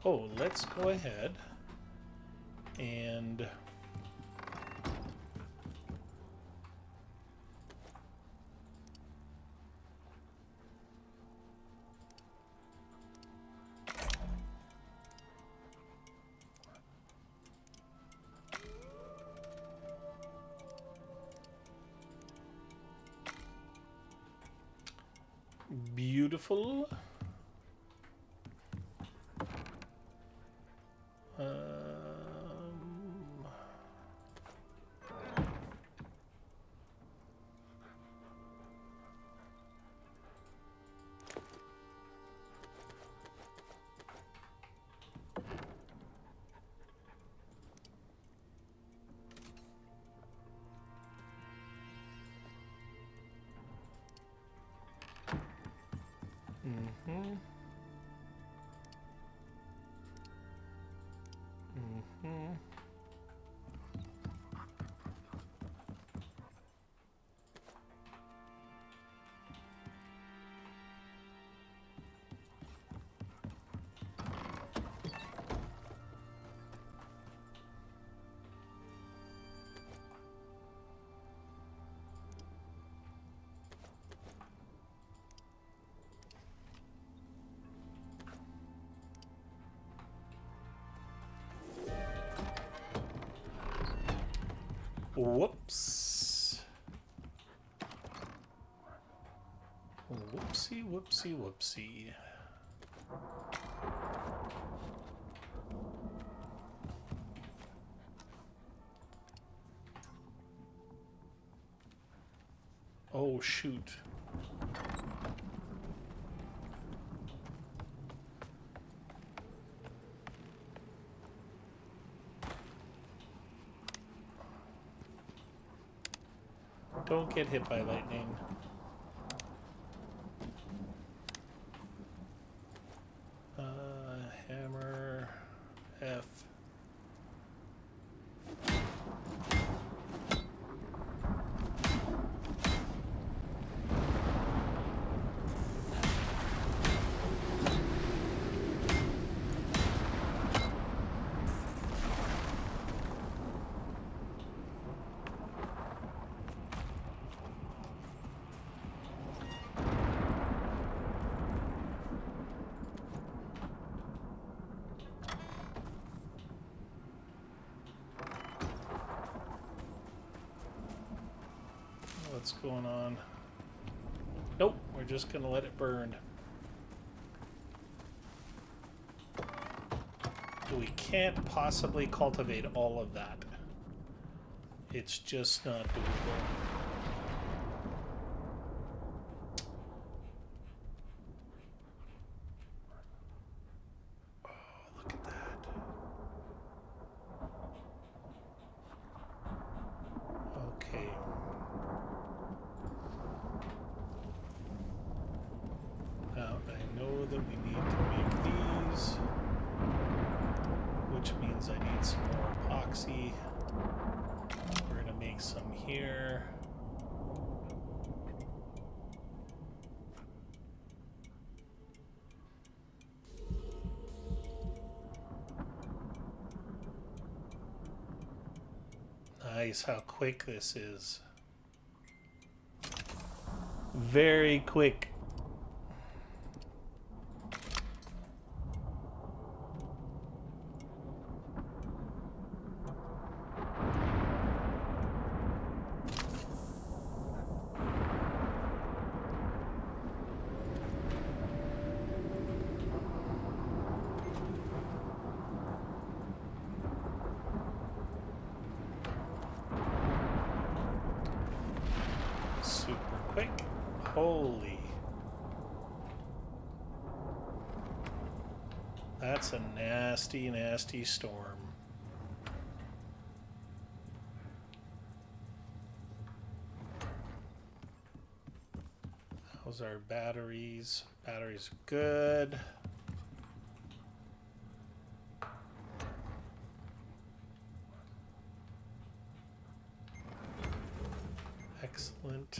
Oh, let's go ahead and beautiful. Whoops. Whoopsie, whoopsie, whoopsie. Oh, shoot. Don't get hit by lightning. Hammer F. What's going on? Nope, we're just gonna let it burn. We can't possibly cultivate all of that. It's just not doable. Oh, look at that. Okay. Now I know that we need to make these, which means I need some more epoxy. We're going to make some here. Nice how quick this is. Very quick. Super quick. Holy. That's a nasty, nasty storm. Those are batteries. Batteries are good. Excellent.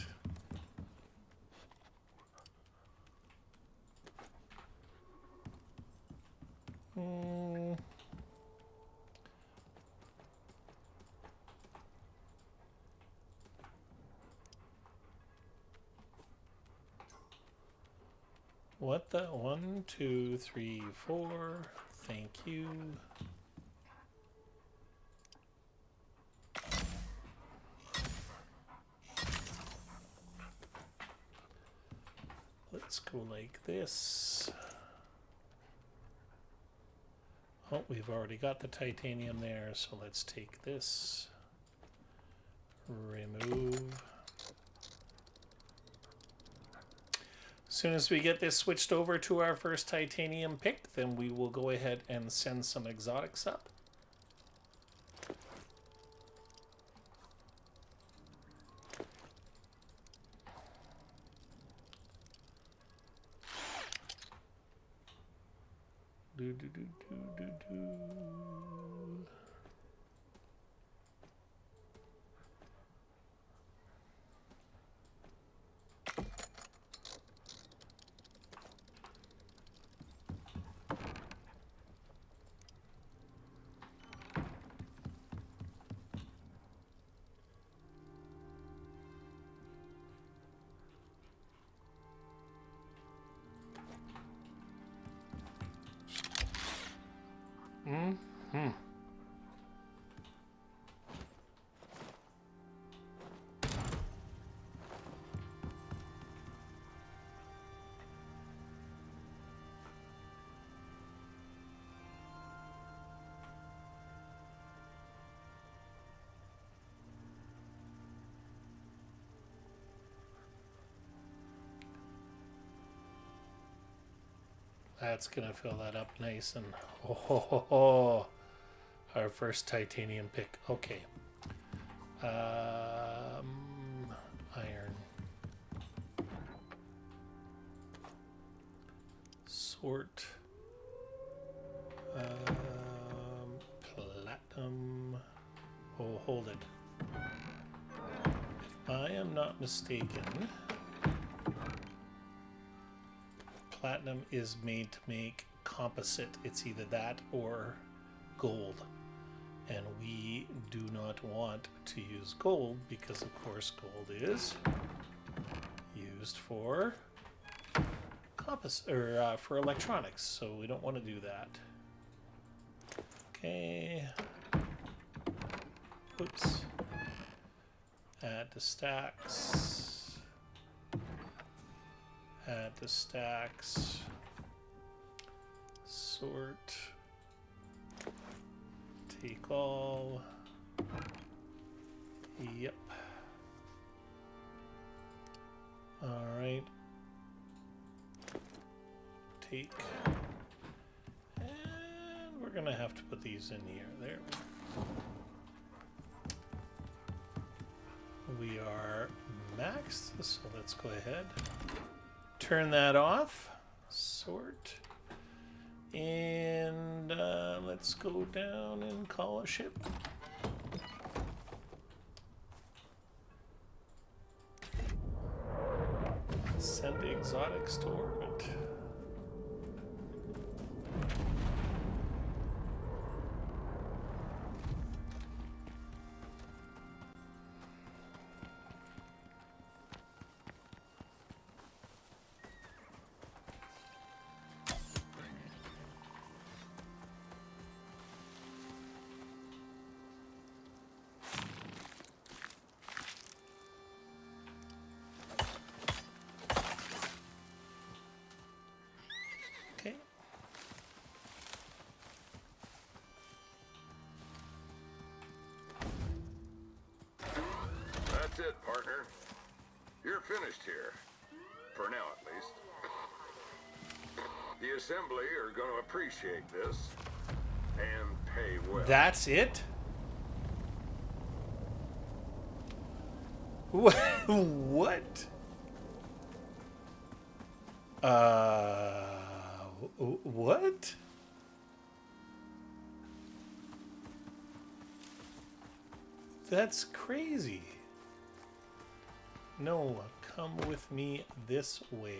What the? 1, 2, 3, 4. Thank you. Let's go like this. Oh, we've already got the titanium there, so let's take this. Remove. As soon as we get this switched over to our first titanium pick, then we will go ahead and send some exotics up. Do, do, do, do, do, do. Mm-hmm. That's gonna fill that up nice and our first titanium pick. Okay. Iron. Sort. Platinum. Oh, hold it. If I am not mistaken, platinum is made to make composite. It's either that or gold. And we do not want to use gold because, of course, gold is used for composite or for electronics. So we don't want to do that. Okay. Oops. Add to stacks. Add to stacks. Sort. Take all. Yep. All right. Take. And we're going to have to put these in here. There we are maxed, so let's go ahead. Turn that off. Sort. And let's go down and call a ship. Send exotics to orbit. Okay. That's it, partner. You're finished here. For now, at least. The Assembly are going to appreciate this. And pay well. That's it? What? What? What? That's crazy. No, come with me this way.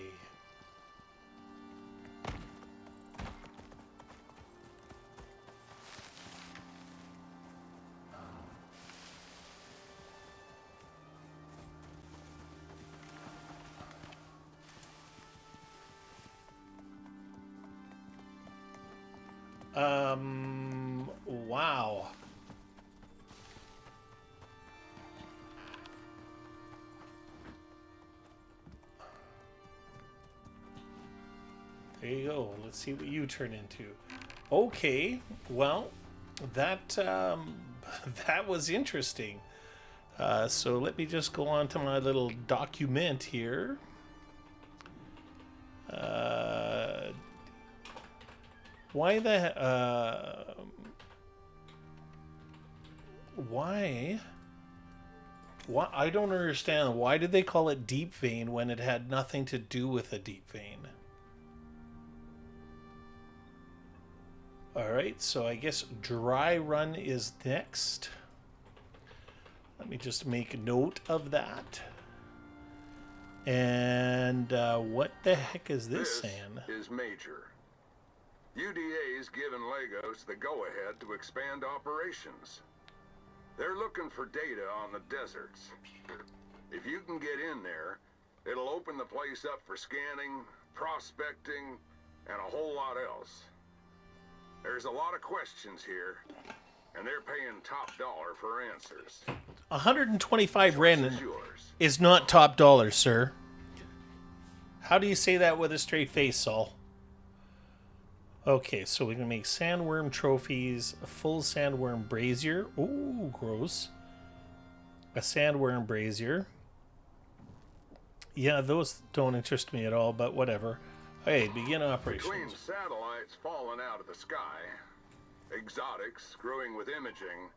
Wow. There you go. Let's see what you turn into. Okay, well, that that was interesting. So let me just go on to my little document here. Why the why? Why? I don't understand. Why did they call it deep vein when it had nothing to do with a deep vein? All right, so I guess dry run is next. Let me just make note of that. And what the heck is this saying? This is major. UDA's given Lagos the go-ahead to expand operations. They're looking for data on the deserts. If you can get in there, it'll open the place up for scanning, prospecting, and a whole lot else. There's a lot of questions here, and they're paying top dollar for answers. 125 Rand is not top dollar, sir. How do you say that with a straight face, Saul? Okay, so we can make sandworm trophies, a full sandworm brazier. Ooh, gross. A sandworm brazier. Yeah, those don't interest me at all, but whatever. Hey, begin operations. Between satellites falling out of the sky, exotics growing with imaging,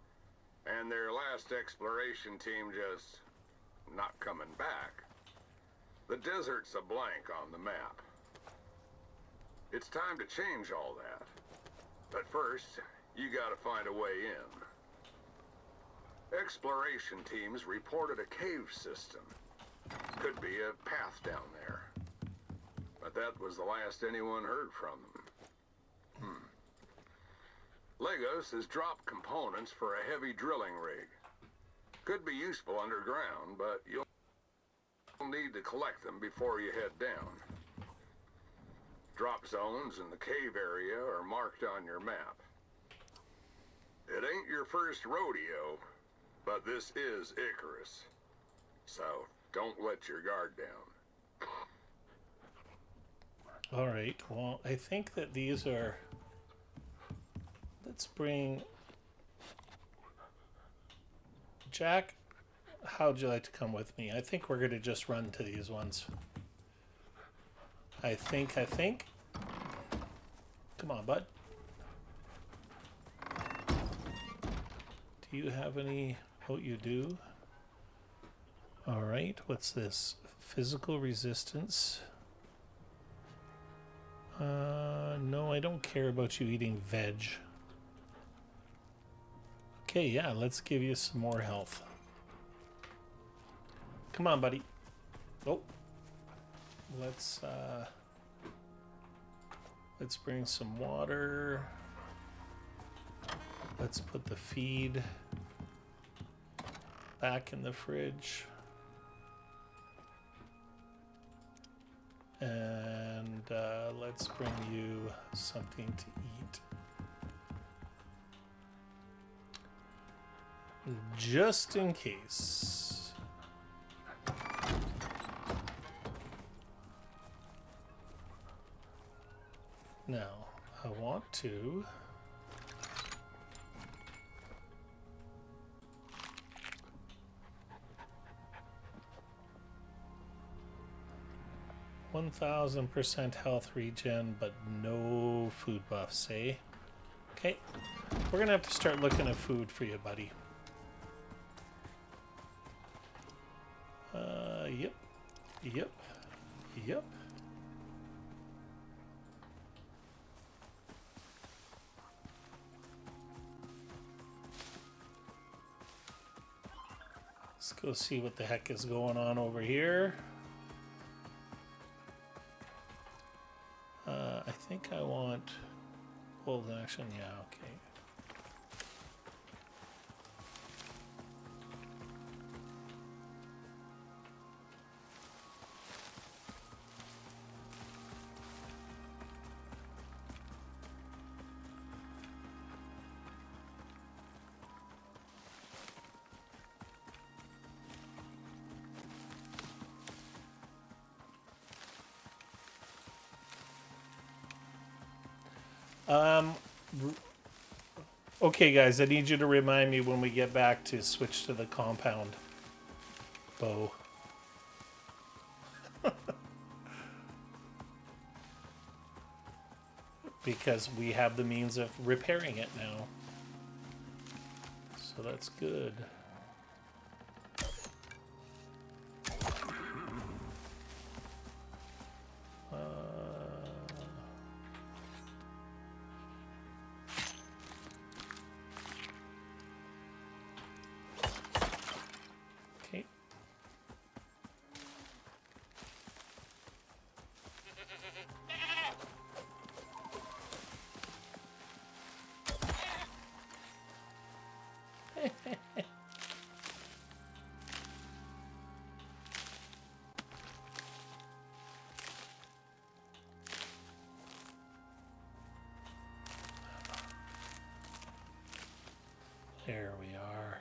and their last exploration team just not coming back, the desert's a blank on the map. It's time to change all that. But first, you gotta find a way in. Exploration teams reported a cave system. Could be a path down there. But that was the last anyone heard from them. Lagos has dropped components for a heavy drilling rig. Could be useful underground, but you'll need to collect them before you head down. Drop zones in the cave area are marked on your map. It ain't your first rodeo, but this is Icarus. So don't let your guard down. All right, well, I think that these are... Let's bring... Jack, how would you like to come with me? I think we're going to just run to these ones. I think. Come on, bud. Do you have any? Oh, you do? All right. What's this? Physical resistance. No, I don't care about you eating veg. Okay, yeah, let's give you some more health. Come on, buddy. Oh. Let's bring some water. Let's put the feed back in the fridge. And let's bring you something to eat. Just in case. Now, I want to... %1,000% health regen, but no food buffs, eh? Okay, we're gonna have to start looking at food for you, buddy. Yep. Let's go see what the heck is going on over here. I think I want hold action. Yeah, okay. Okay, guys, I need you to remind me when we get back to switch to the compound bow. Because we have the means of repairing it now. So that's good. Okay. There we are.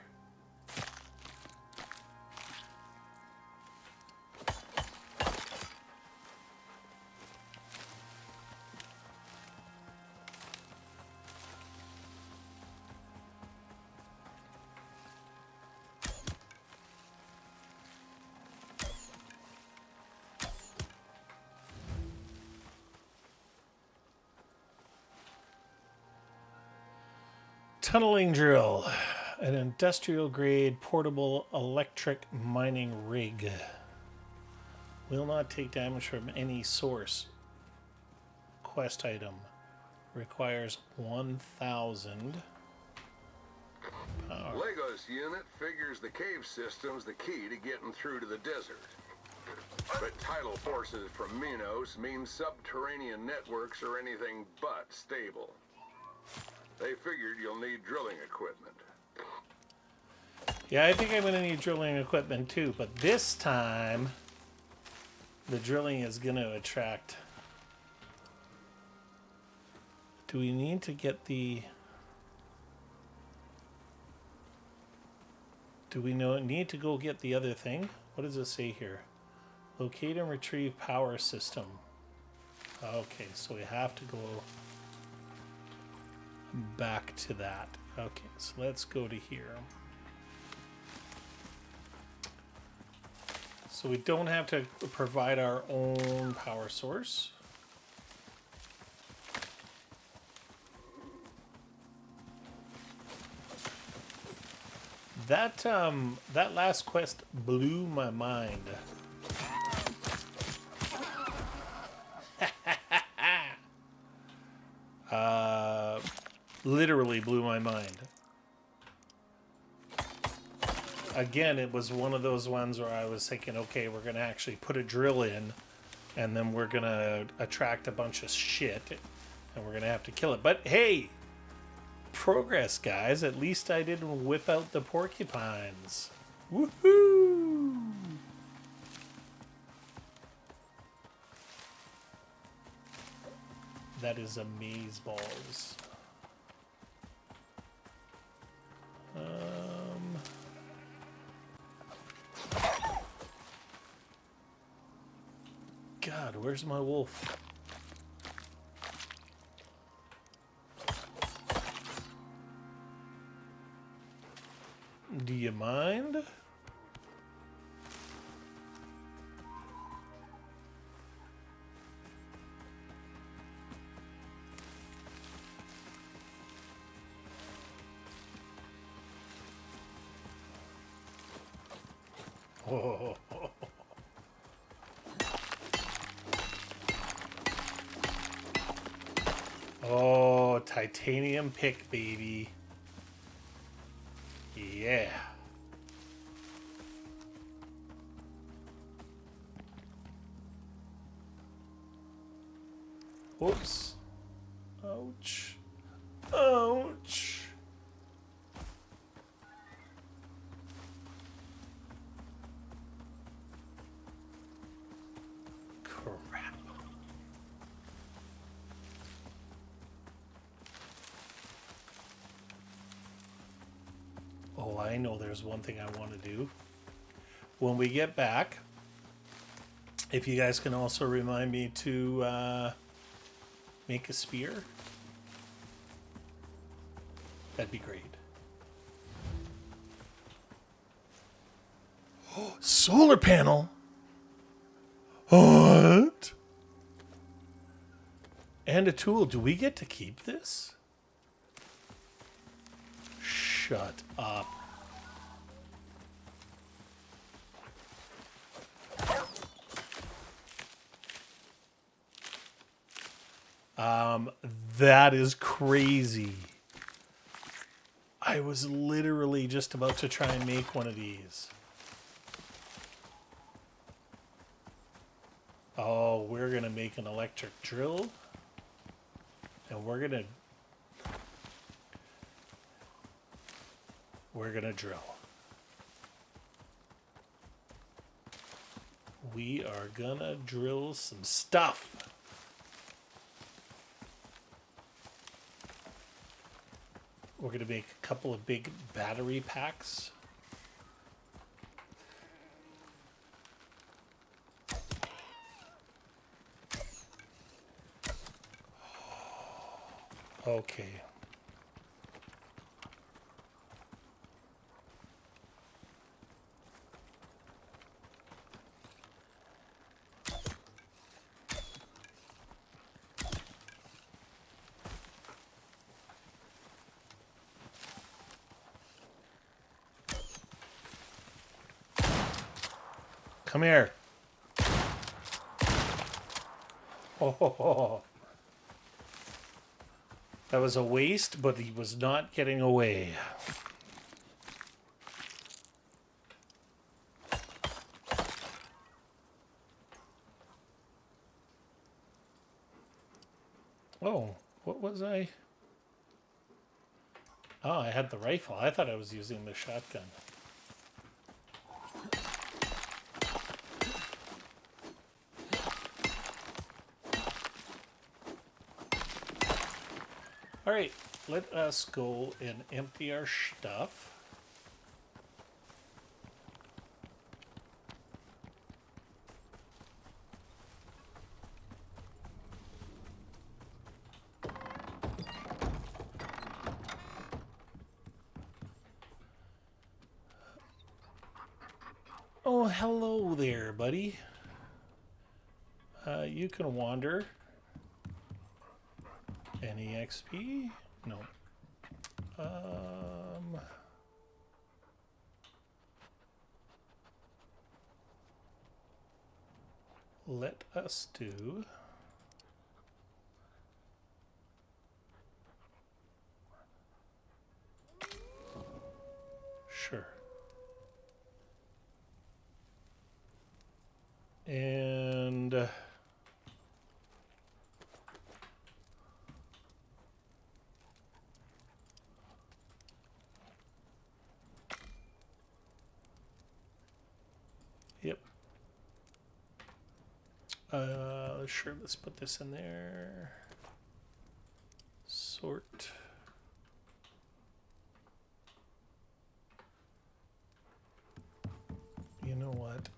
Tunneling drill, an industrial grade portable electric mining rig. Will not take damage from any source. Quest item. Requires 1,000 power. Legos unit figures the cave system's the key to getting through to the desert. But tidal forces from Minos mean subterranean networks are anything but stable. They figured you'll need drilling equipment. Yeah, I think I'm going to need drilling equipment too, but this time the drilling is going to attract... Do we need to get the... Do we need to go get the other thing? What does it say here? Locate and retrieve power system. Okay, so we have to go back to that. Okay, so let's go to here. So we don't have to provide our own power source. That last quest blew my mind. Literally blew my mind. Again, it was one of those ones where I was thinking, okay, we're going to actually put a drill in, and then we're going to attract a bunch of shit, and we're going to have to kill it. But hey, progress, guys. At least I didn't whip out the porcupines. Woohoo! That is amazeballs. God, where's my wolf? Do you mind? Oh. Oh, titanium pick, baby. Yeah. Whoops. Ouch. Ouch. Crap. Oh, I know there's one thing I want to do. When we get back, if you guys can also remind me to make a spear, that'd be great. Oh, solar panel? What? And a tool. Do we get to keep this? Shut up. That is crazy. I was literally just about to try and make one of these. Oh, we're going to make an electric drill. And we're going to drill. We are going to drill some stuff. We're going to make a couple of big battery packs. Okay. Come here. Oh. That was a waste, but he was not getting away. Oh, what was I? Oh, I had the rifle. I thought I was using the shotgun. All right, let us go and empty our stuff. Oh, hello there, buddy. You can wander. Any XP? No. Let us do. Sure. And yep. Sure, let's put this in there. Sort. You know what?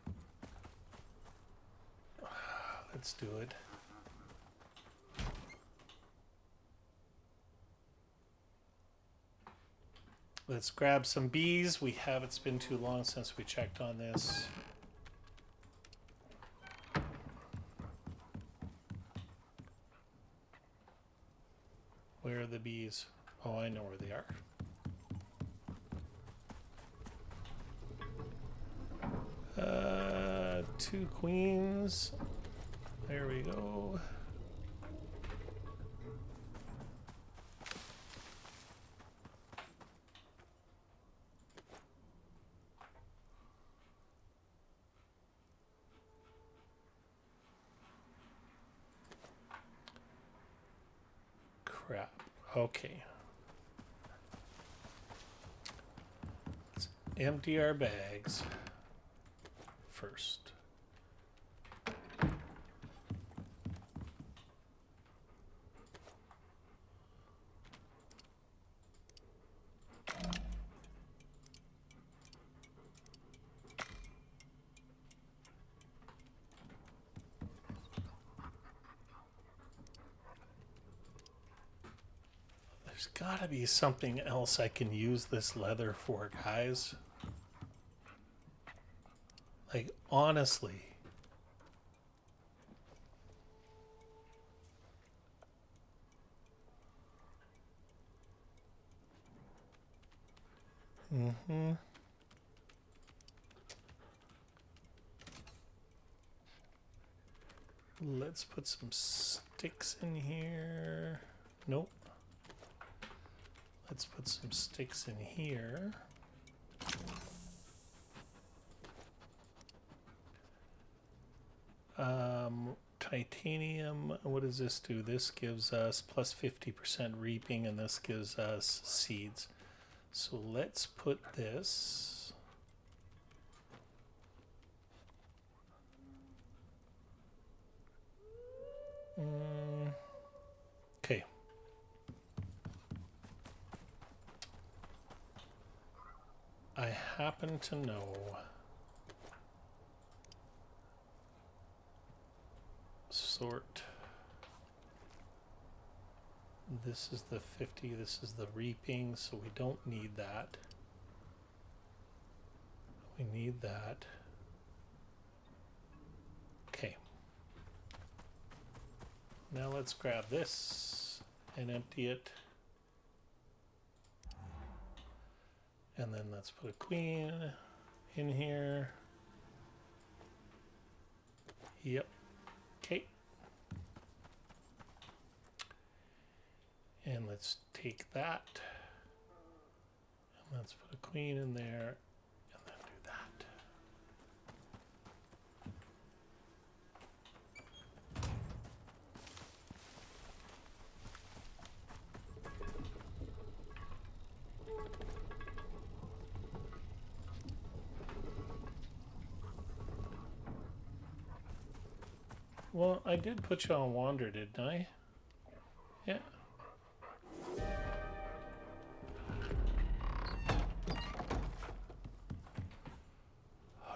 Let's do it. Let's grab some bees. It's been too long since we checked on this. Where are the bees? Oh, I know where they are. 2 queens. There we go. Crap. Okay. Let's empty our bags first. There's gotta be something else I can use this leather for, guys. Like, honestly. Let's put some sticks in here. Nope. Let's put some sticks in here. Titanium, what does this do? This gives us plus 50% reaping, and this gives us seeds. So let's put this. Okay. I happen to know sort. This is the 50, this is the reaping, so we don't need that. We need that. Okay. Now let's grab this and empty it. And then let's put a queen in here. Yep. Okay. And let's take that. And let's put a queen in there. And then do that. Well, I did put you on wander, didn't I? Yeah.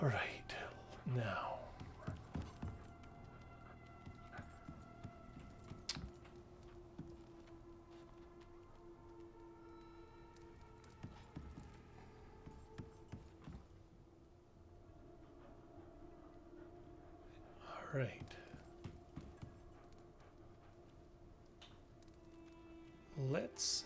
All right, now. right. Let's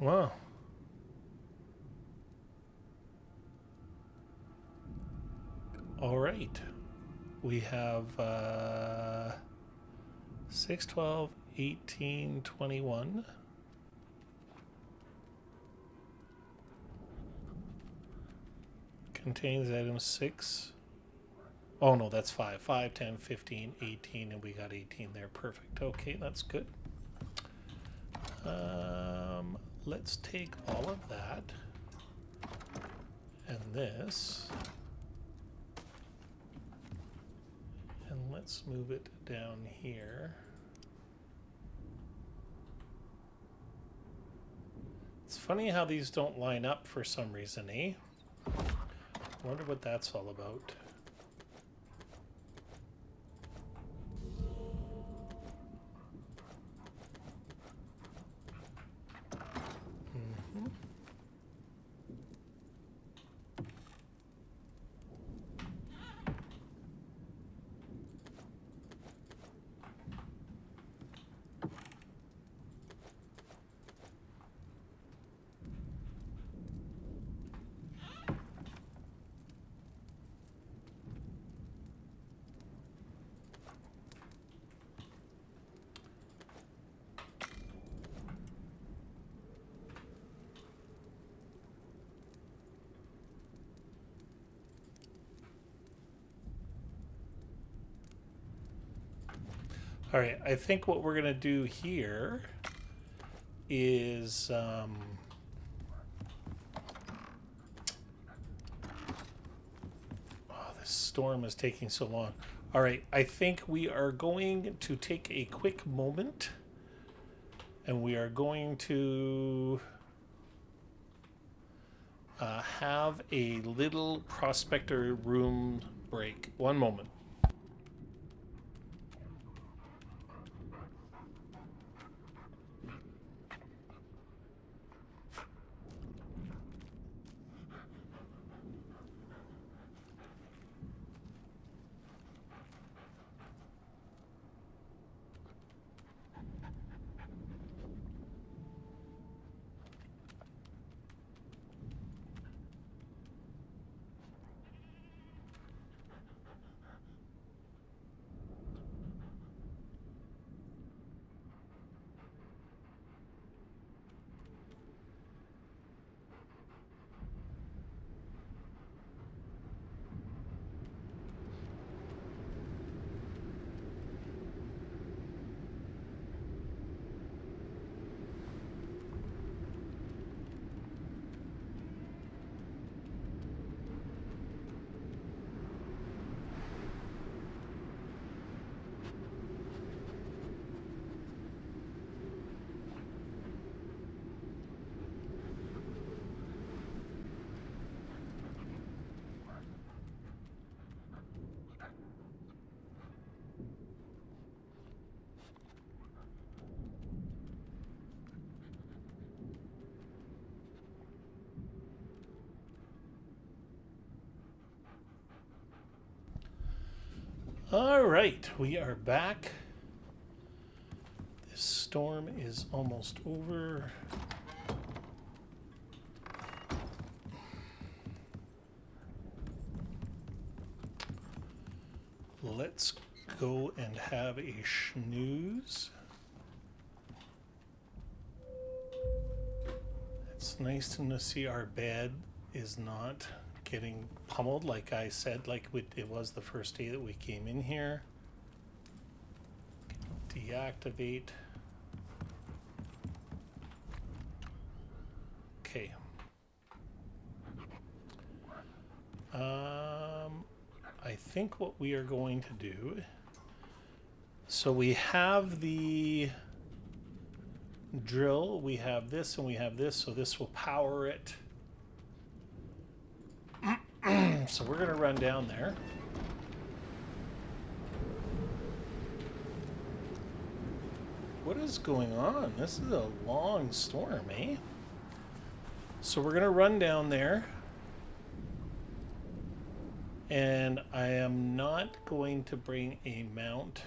wow. All right. We have 6, 12, 18, 21. Contains items 6. Oh, no, that's 5. 5, 10, 15, 18, and we got 18 there. Perfect. Okay, that's good. Let's take all of that and this, and let's move it down here. It's funny how these don't line up for some reason, eh? I wonder what that's all about. All right, I think what we're going to do here is this storm is taking so long. All right, I think we are going to take a quick moment and we are going to have a little prospector room break. One moment. All right, we are back. This storm is almost over. Let's go and have a snooze. It's nice to see our bed is not getting pummeled like I said, like it was the first day that we came in here. Deactivate. Okay. I think what we are going to do So we have the drill, we have this, and we have this, so this will power it. So we're going to run down there. What is going on? This is a long storm, eh? So we're going to run down there. And I am not going to bring a mount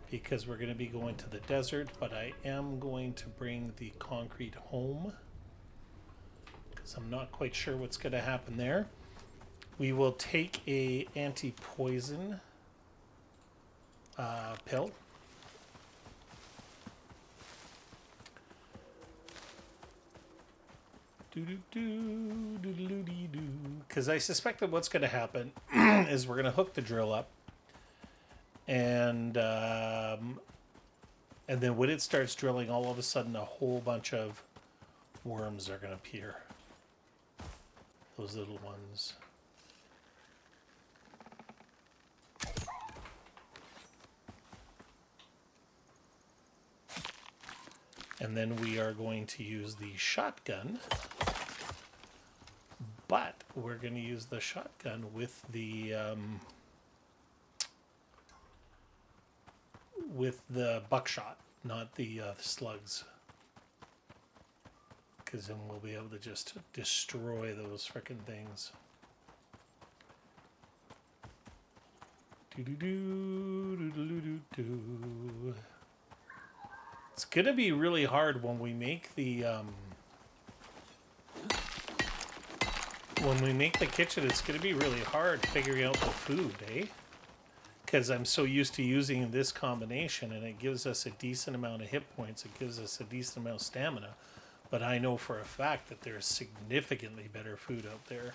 because we're going to be going to the desert, but I am going to bring the concrete home because I'm not quite sure what's going to happen there. We will take a anti-poison pill. Because I suspect that what's going to happen is we're going to hook the drill up, and then when it starts drilling, all of a sudden a whole bunch of worms are going to appear. Those little ones. And then we are going to use the shotgun, but we're going to use the shotgun with the buckshot, not the slugs, because then we'll be able to just destroy those frickin' things. It's gonna be really hard when we make the kitchen. It's gonna be really hard figuring out the food, eh? Because I'm so used to using this combination, and it gives us a decent amount of hit points. It gives us a decent amount of stamina, but I know for a fact that there's significantly better food out there.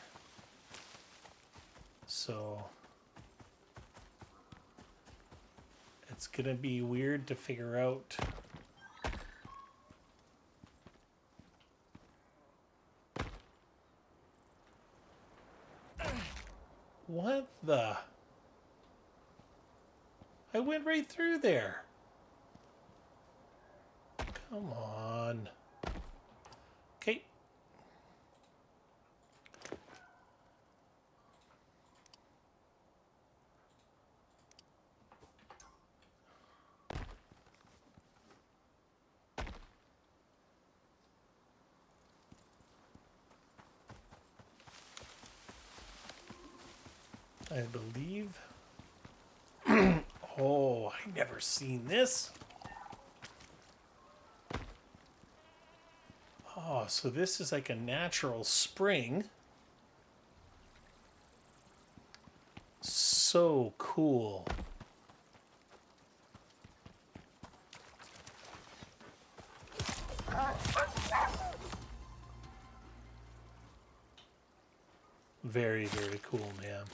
So it's gonna be weird to figure out. What the? I went right through there. Come on. Okay. I believe. Oh, I never seen this. Oh, so this is like a natural spring. So cool. Very, very cool, man.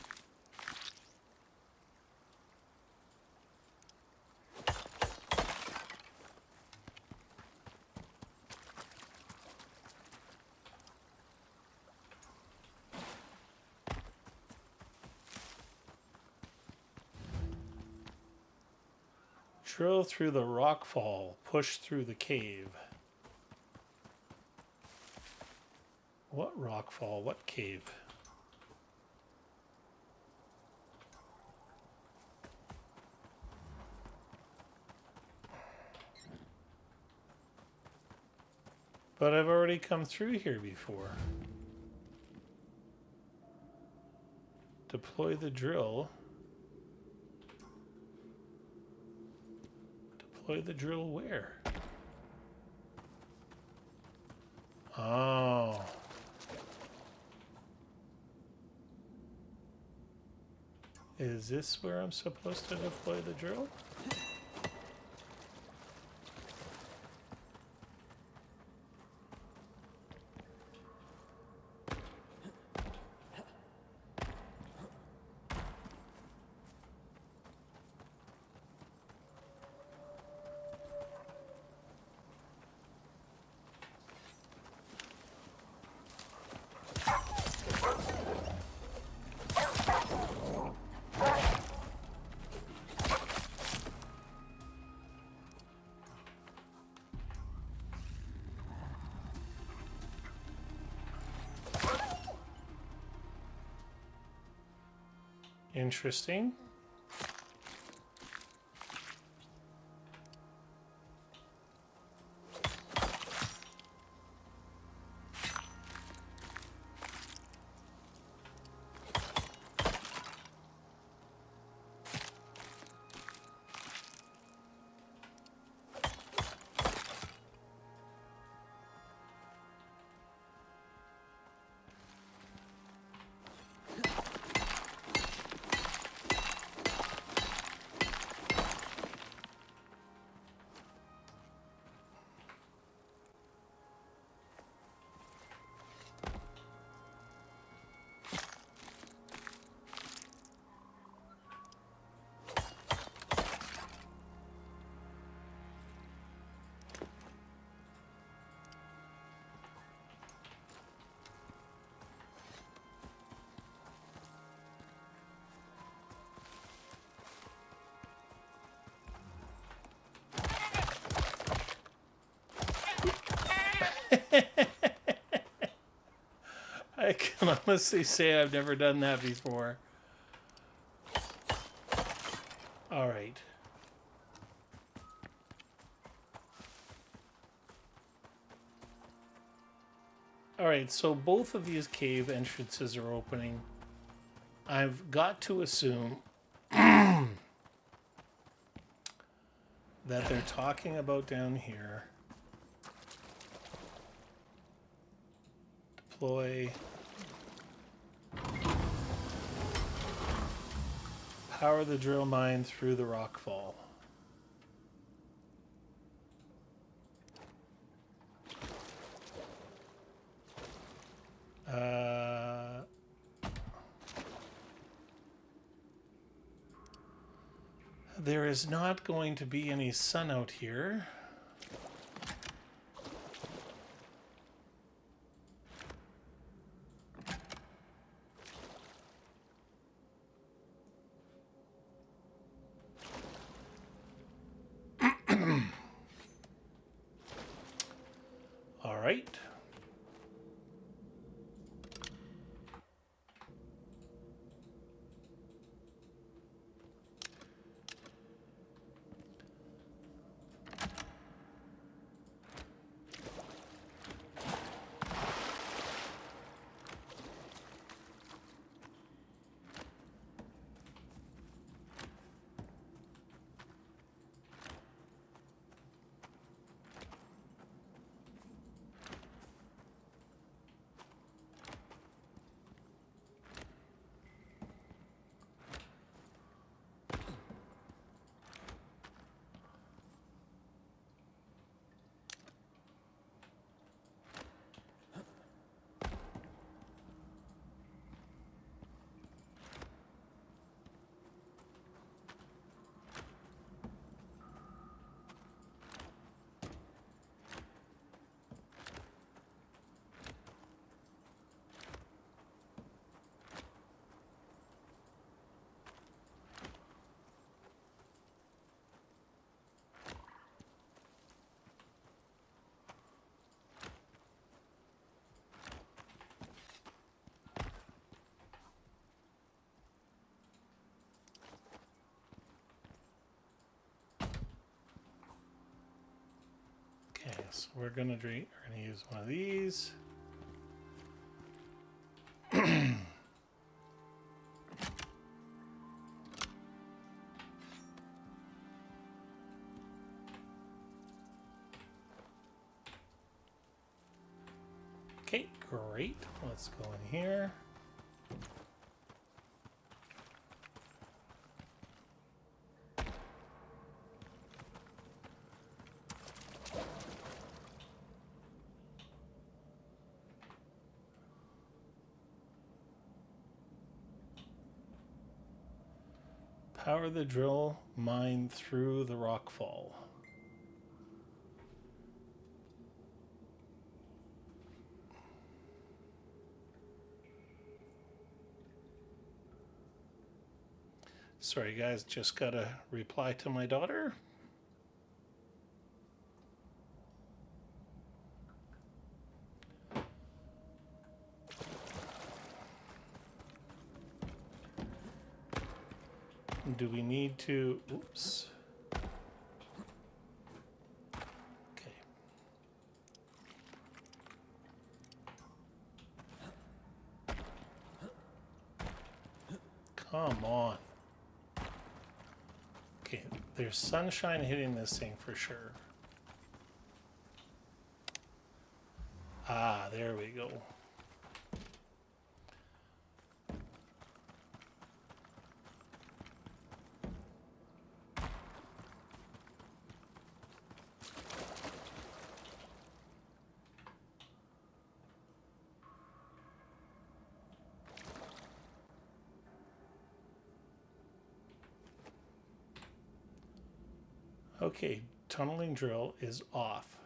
Drill through the rock fall, push through the cave. What rock fall? What cave? But I've already come through here before. Deploy the drill. Deploy the drill where? Oh. Is this where I'm supposed to deploy the drill? Interesting. I can honestly say I've never done that before. All right. All right, so both of these cave entrances are opening. I've got to assume that they're talking about down here. Deploy. Power the drill mine through the rock fall. There is not going to be any sun out here. All right. Okay, so we're gonna use one of these. Okay, great. Let's go in here. Power the drill mine through the rock fall. Sorry guys, just gotta reply to my daughter. Do we need to... Oops. Okay. Come on. Okay, there's sunshine hitting this thing for sure. Ah, there we go. Okay, tunneling drill is off.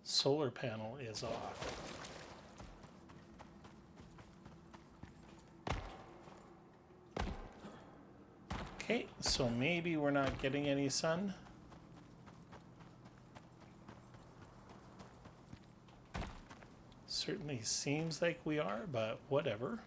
Solar panel is off. Okay, so maybe we're not getting any sun. Certainly seems like we are, but whatever.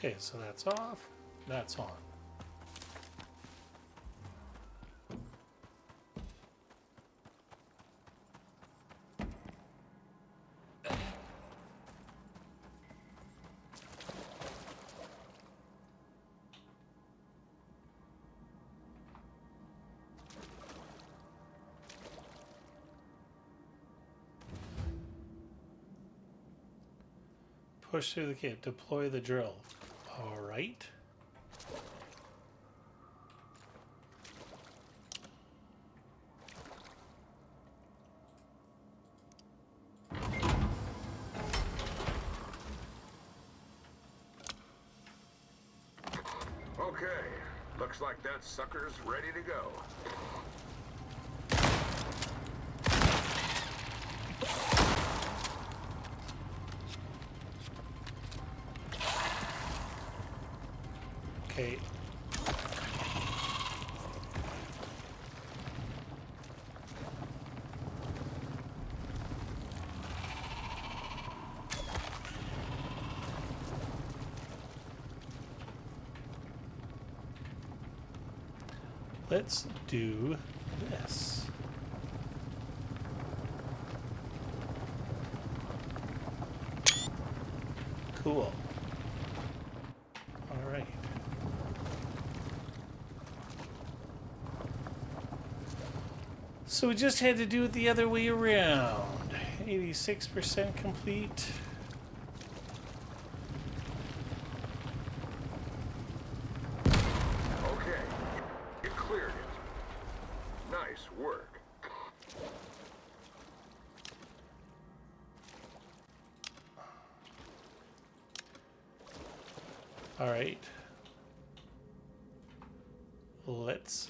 Okay, so that's off, that's on. Push through the cave, deploy the drill. All right. Okay, looks like that sucker's ready to go. Okay. Let's do this. Cool. All right. So we just had to do it the other way around. 86% complete. Okay, you cleared it. Nice work. All right. Let's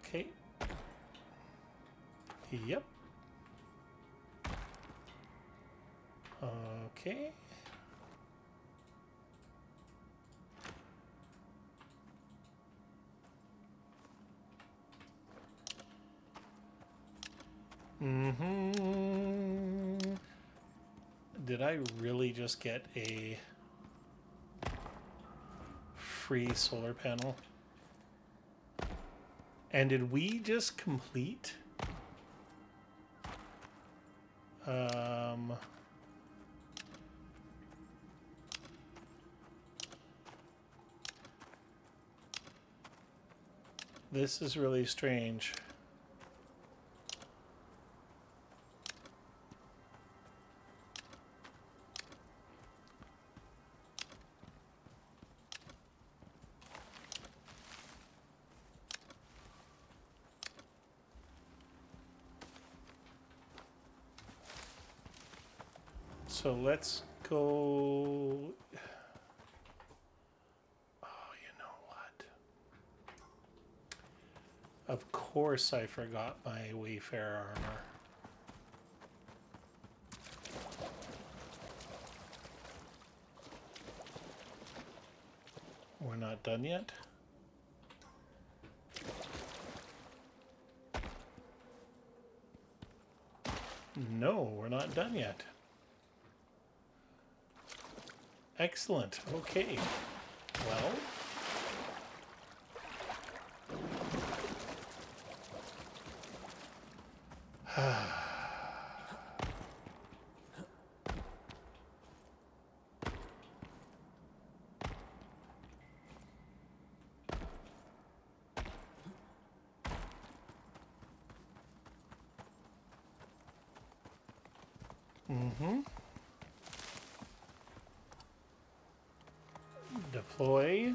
okay. Yep. Okay. Did I really just get a free solar panel? And did we just complete This is really strange. So let's go. Oh, you know what? Of course I forgot my Wayfarer armor. We're not done yet. No, we're not done yet. Excellent. Okay. Well. Deploy.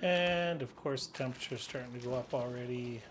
And of course, the temperature's starting to go up already.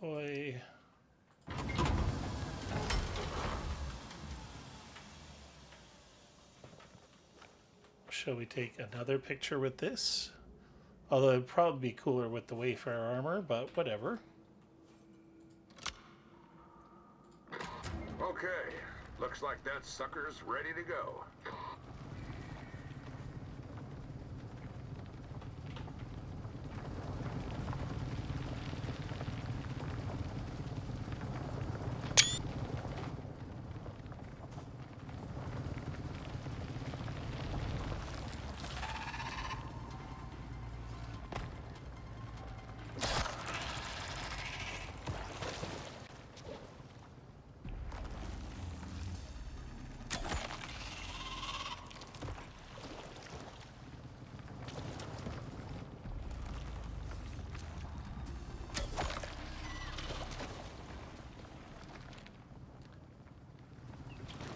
Deploy. Shall we take another picture with this? Although it'd probably be cooler with the Wayfarer armor, but whatever. Okay, looks like that sucker's ready to go.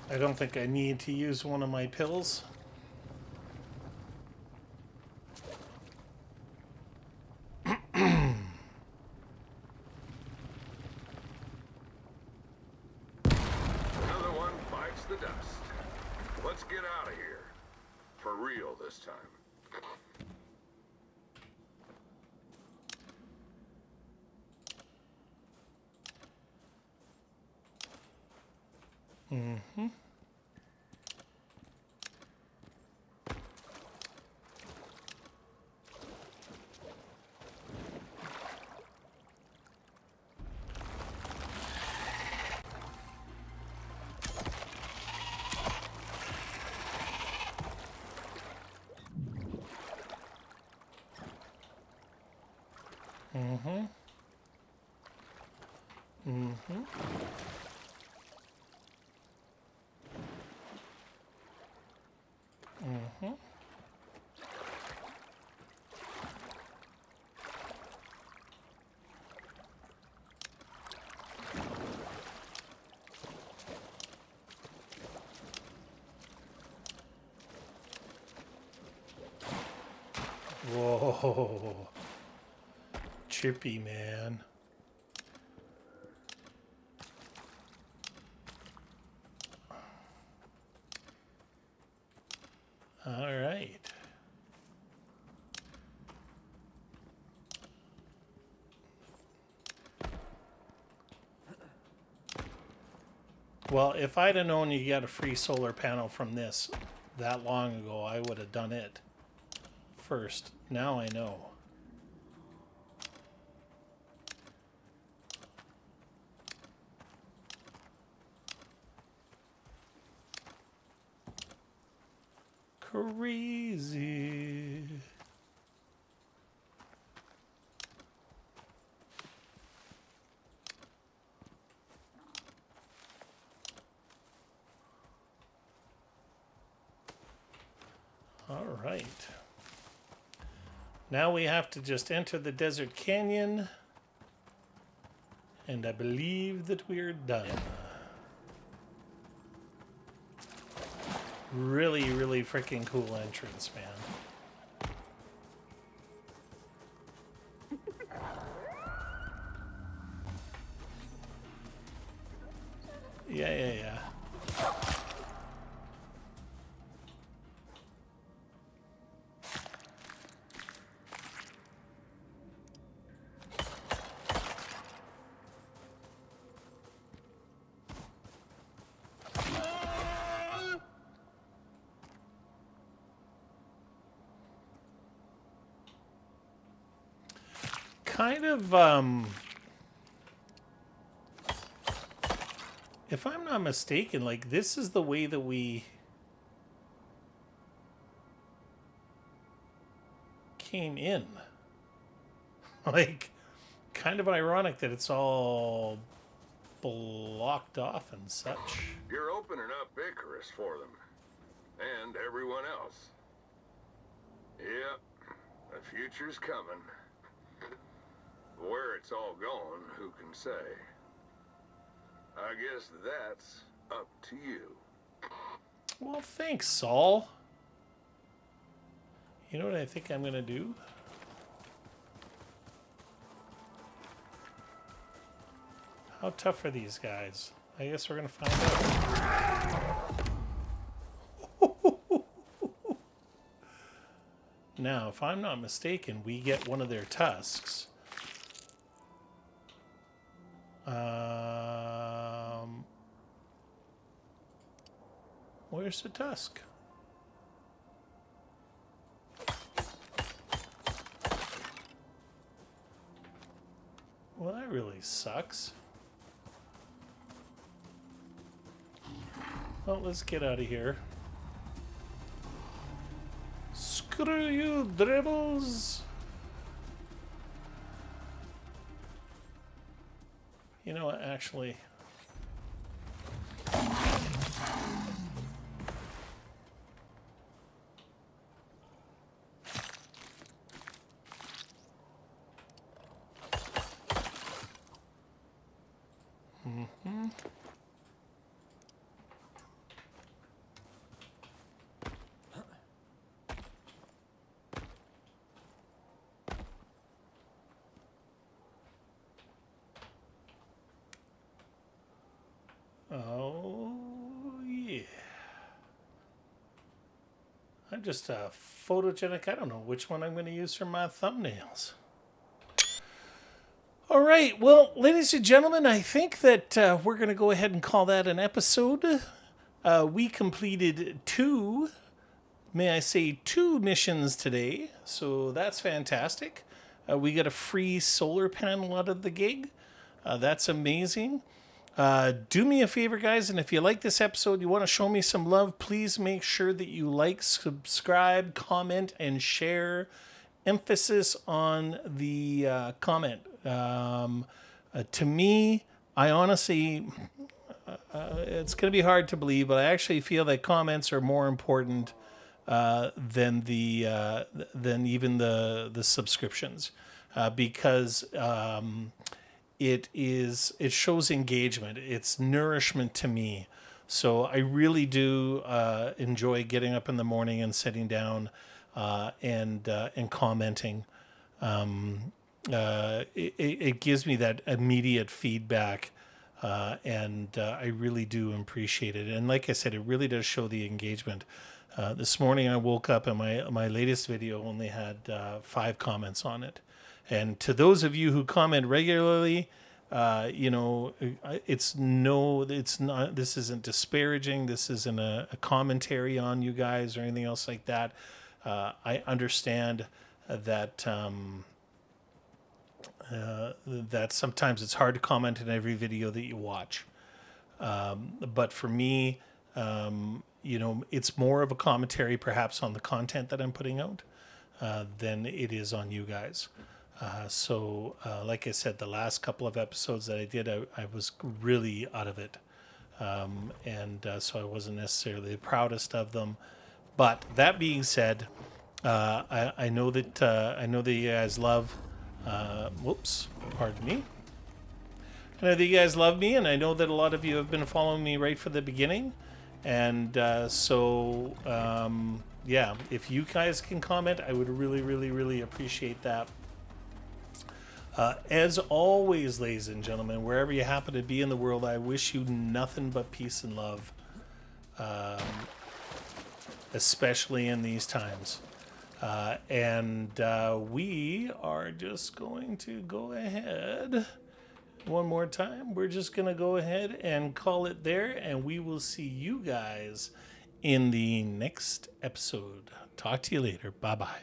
I don't think I need to use one of my pills. Another one bites the dust. Let's get out of here. For real this time. Mm-hmm. Mm-hmm. Mm-hmm. Mm-hmm. Whoa. Chippy, man. All right. Well, if I'd have known you got a free solar panel from this that long ago, I would have done it first. Now I know. Crazy. All right. Now we have to just enter the desert canyon. And I believe that we're done. Really, really freaking cool entrance, man. Yeah. Kind of, if I'm not mistaken, like, this is the way that we came in. Like, kind of ironic that it's all blocked off and such. You're opening up Icarus for them. And everyone else. Yep, the future's coming. Where it's all going, who can say? I guess that's up to you. Well, thanks, Saul. You know what I think I'm going to do? How tough are these guys? I guess we're going to find out. Now, if I'm not mistaken, we get one of their tusks. Where's the tusk? Well, that really sucks. Well, let's get out of here. Screw you, dribbles! You know what, actually... Oh, yeah. I'm just photogenic. I don't know which one I'm going to use for my thumbnails. All right. Well, ladies and gentlemen, I think that we're going to go ahead and call that an episode. We completed two missions today. So that's fantastic. We got a free solar panel out of the gig. That's amazing. Do me a favor, guys, and if you like this episode, you want to show me some love, please make sure that you like, subscribe, comment, and share. emphasis on the comment. To me, I honestly, it's going to be hard to believe, but I actually feel that comments are more important than even the subscriptions, because it shows engagement. It's nourishment to me. So I really do enjoy getting up in the morning and sitting down and commenting. It gives me that immediate feedback, and I really do appreciate it. And like I said, it really does show the engagement. This morning I woke up and my latest video only had 5 comments on it. And to those of you who comment regularly, it's not. This isn't disparaging. This isn't a commentary on you guys or anything else like that. I understand that that sometimes it's hard to comment in every video that you watch. But for me, it's more of a commentary perhaps on the content that I'm putting out than it is on you guys. So like I said, the last couple of episodes that I did, I was really out of it. So I wasn't necessarily the proudest of them. But that being said, I know that you guys love, pardon me. I know that you guys love me, and I know that a lot of you have been following me right from the beginning. And if you guys can comment, I would really, really, really appreciate that. As always, ladies and gentlemen, wherever you happen to be in the world, I wish you nothing but peace and love, especially in these times. We are just going to go ahead one more time. We're just going to go ahead and call it there, and we will see you guys in the next episode. Talk to you later. Bye-bye.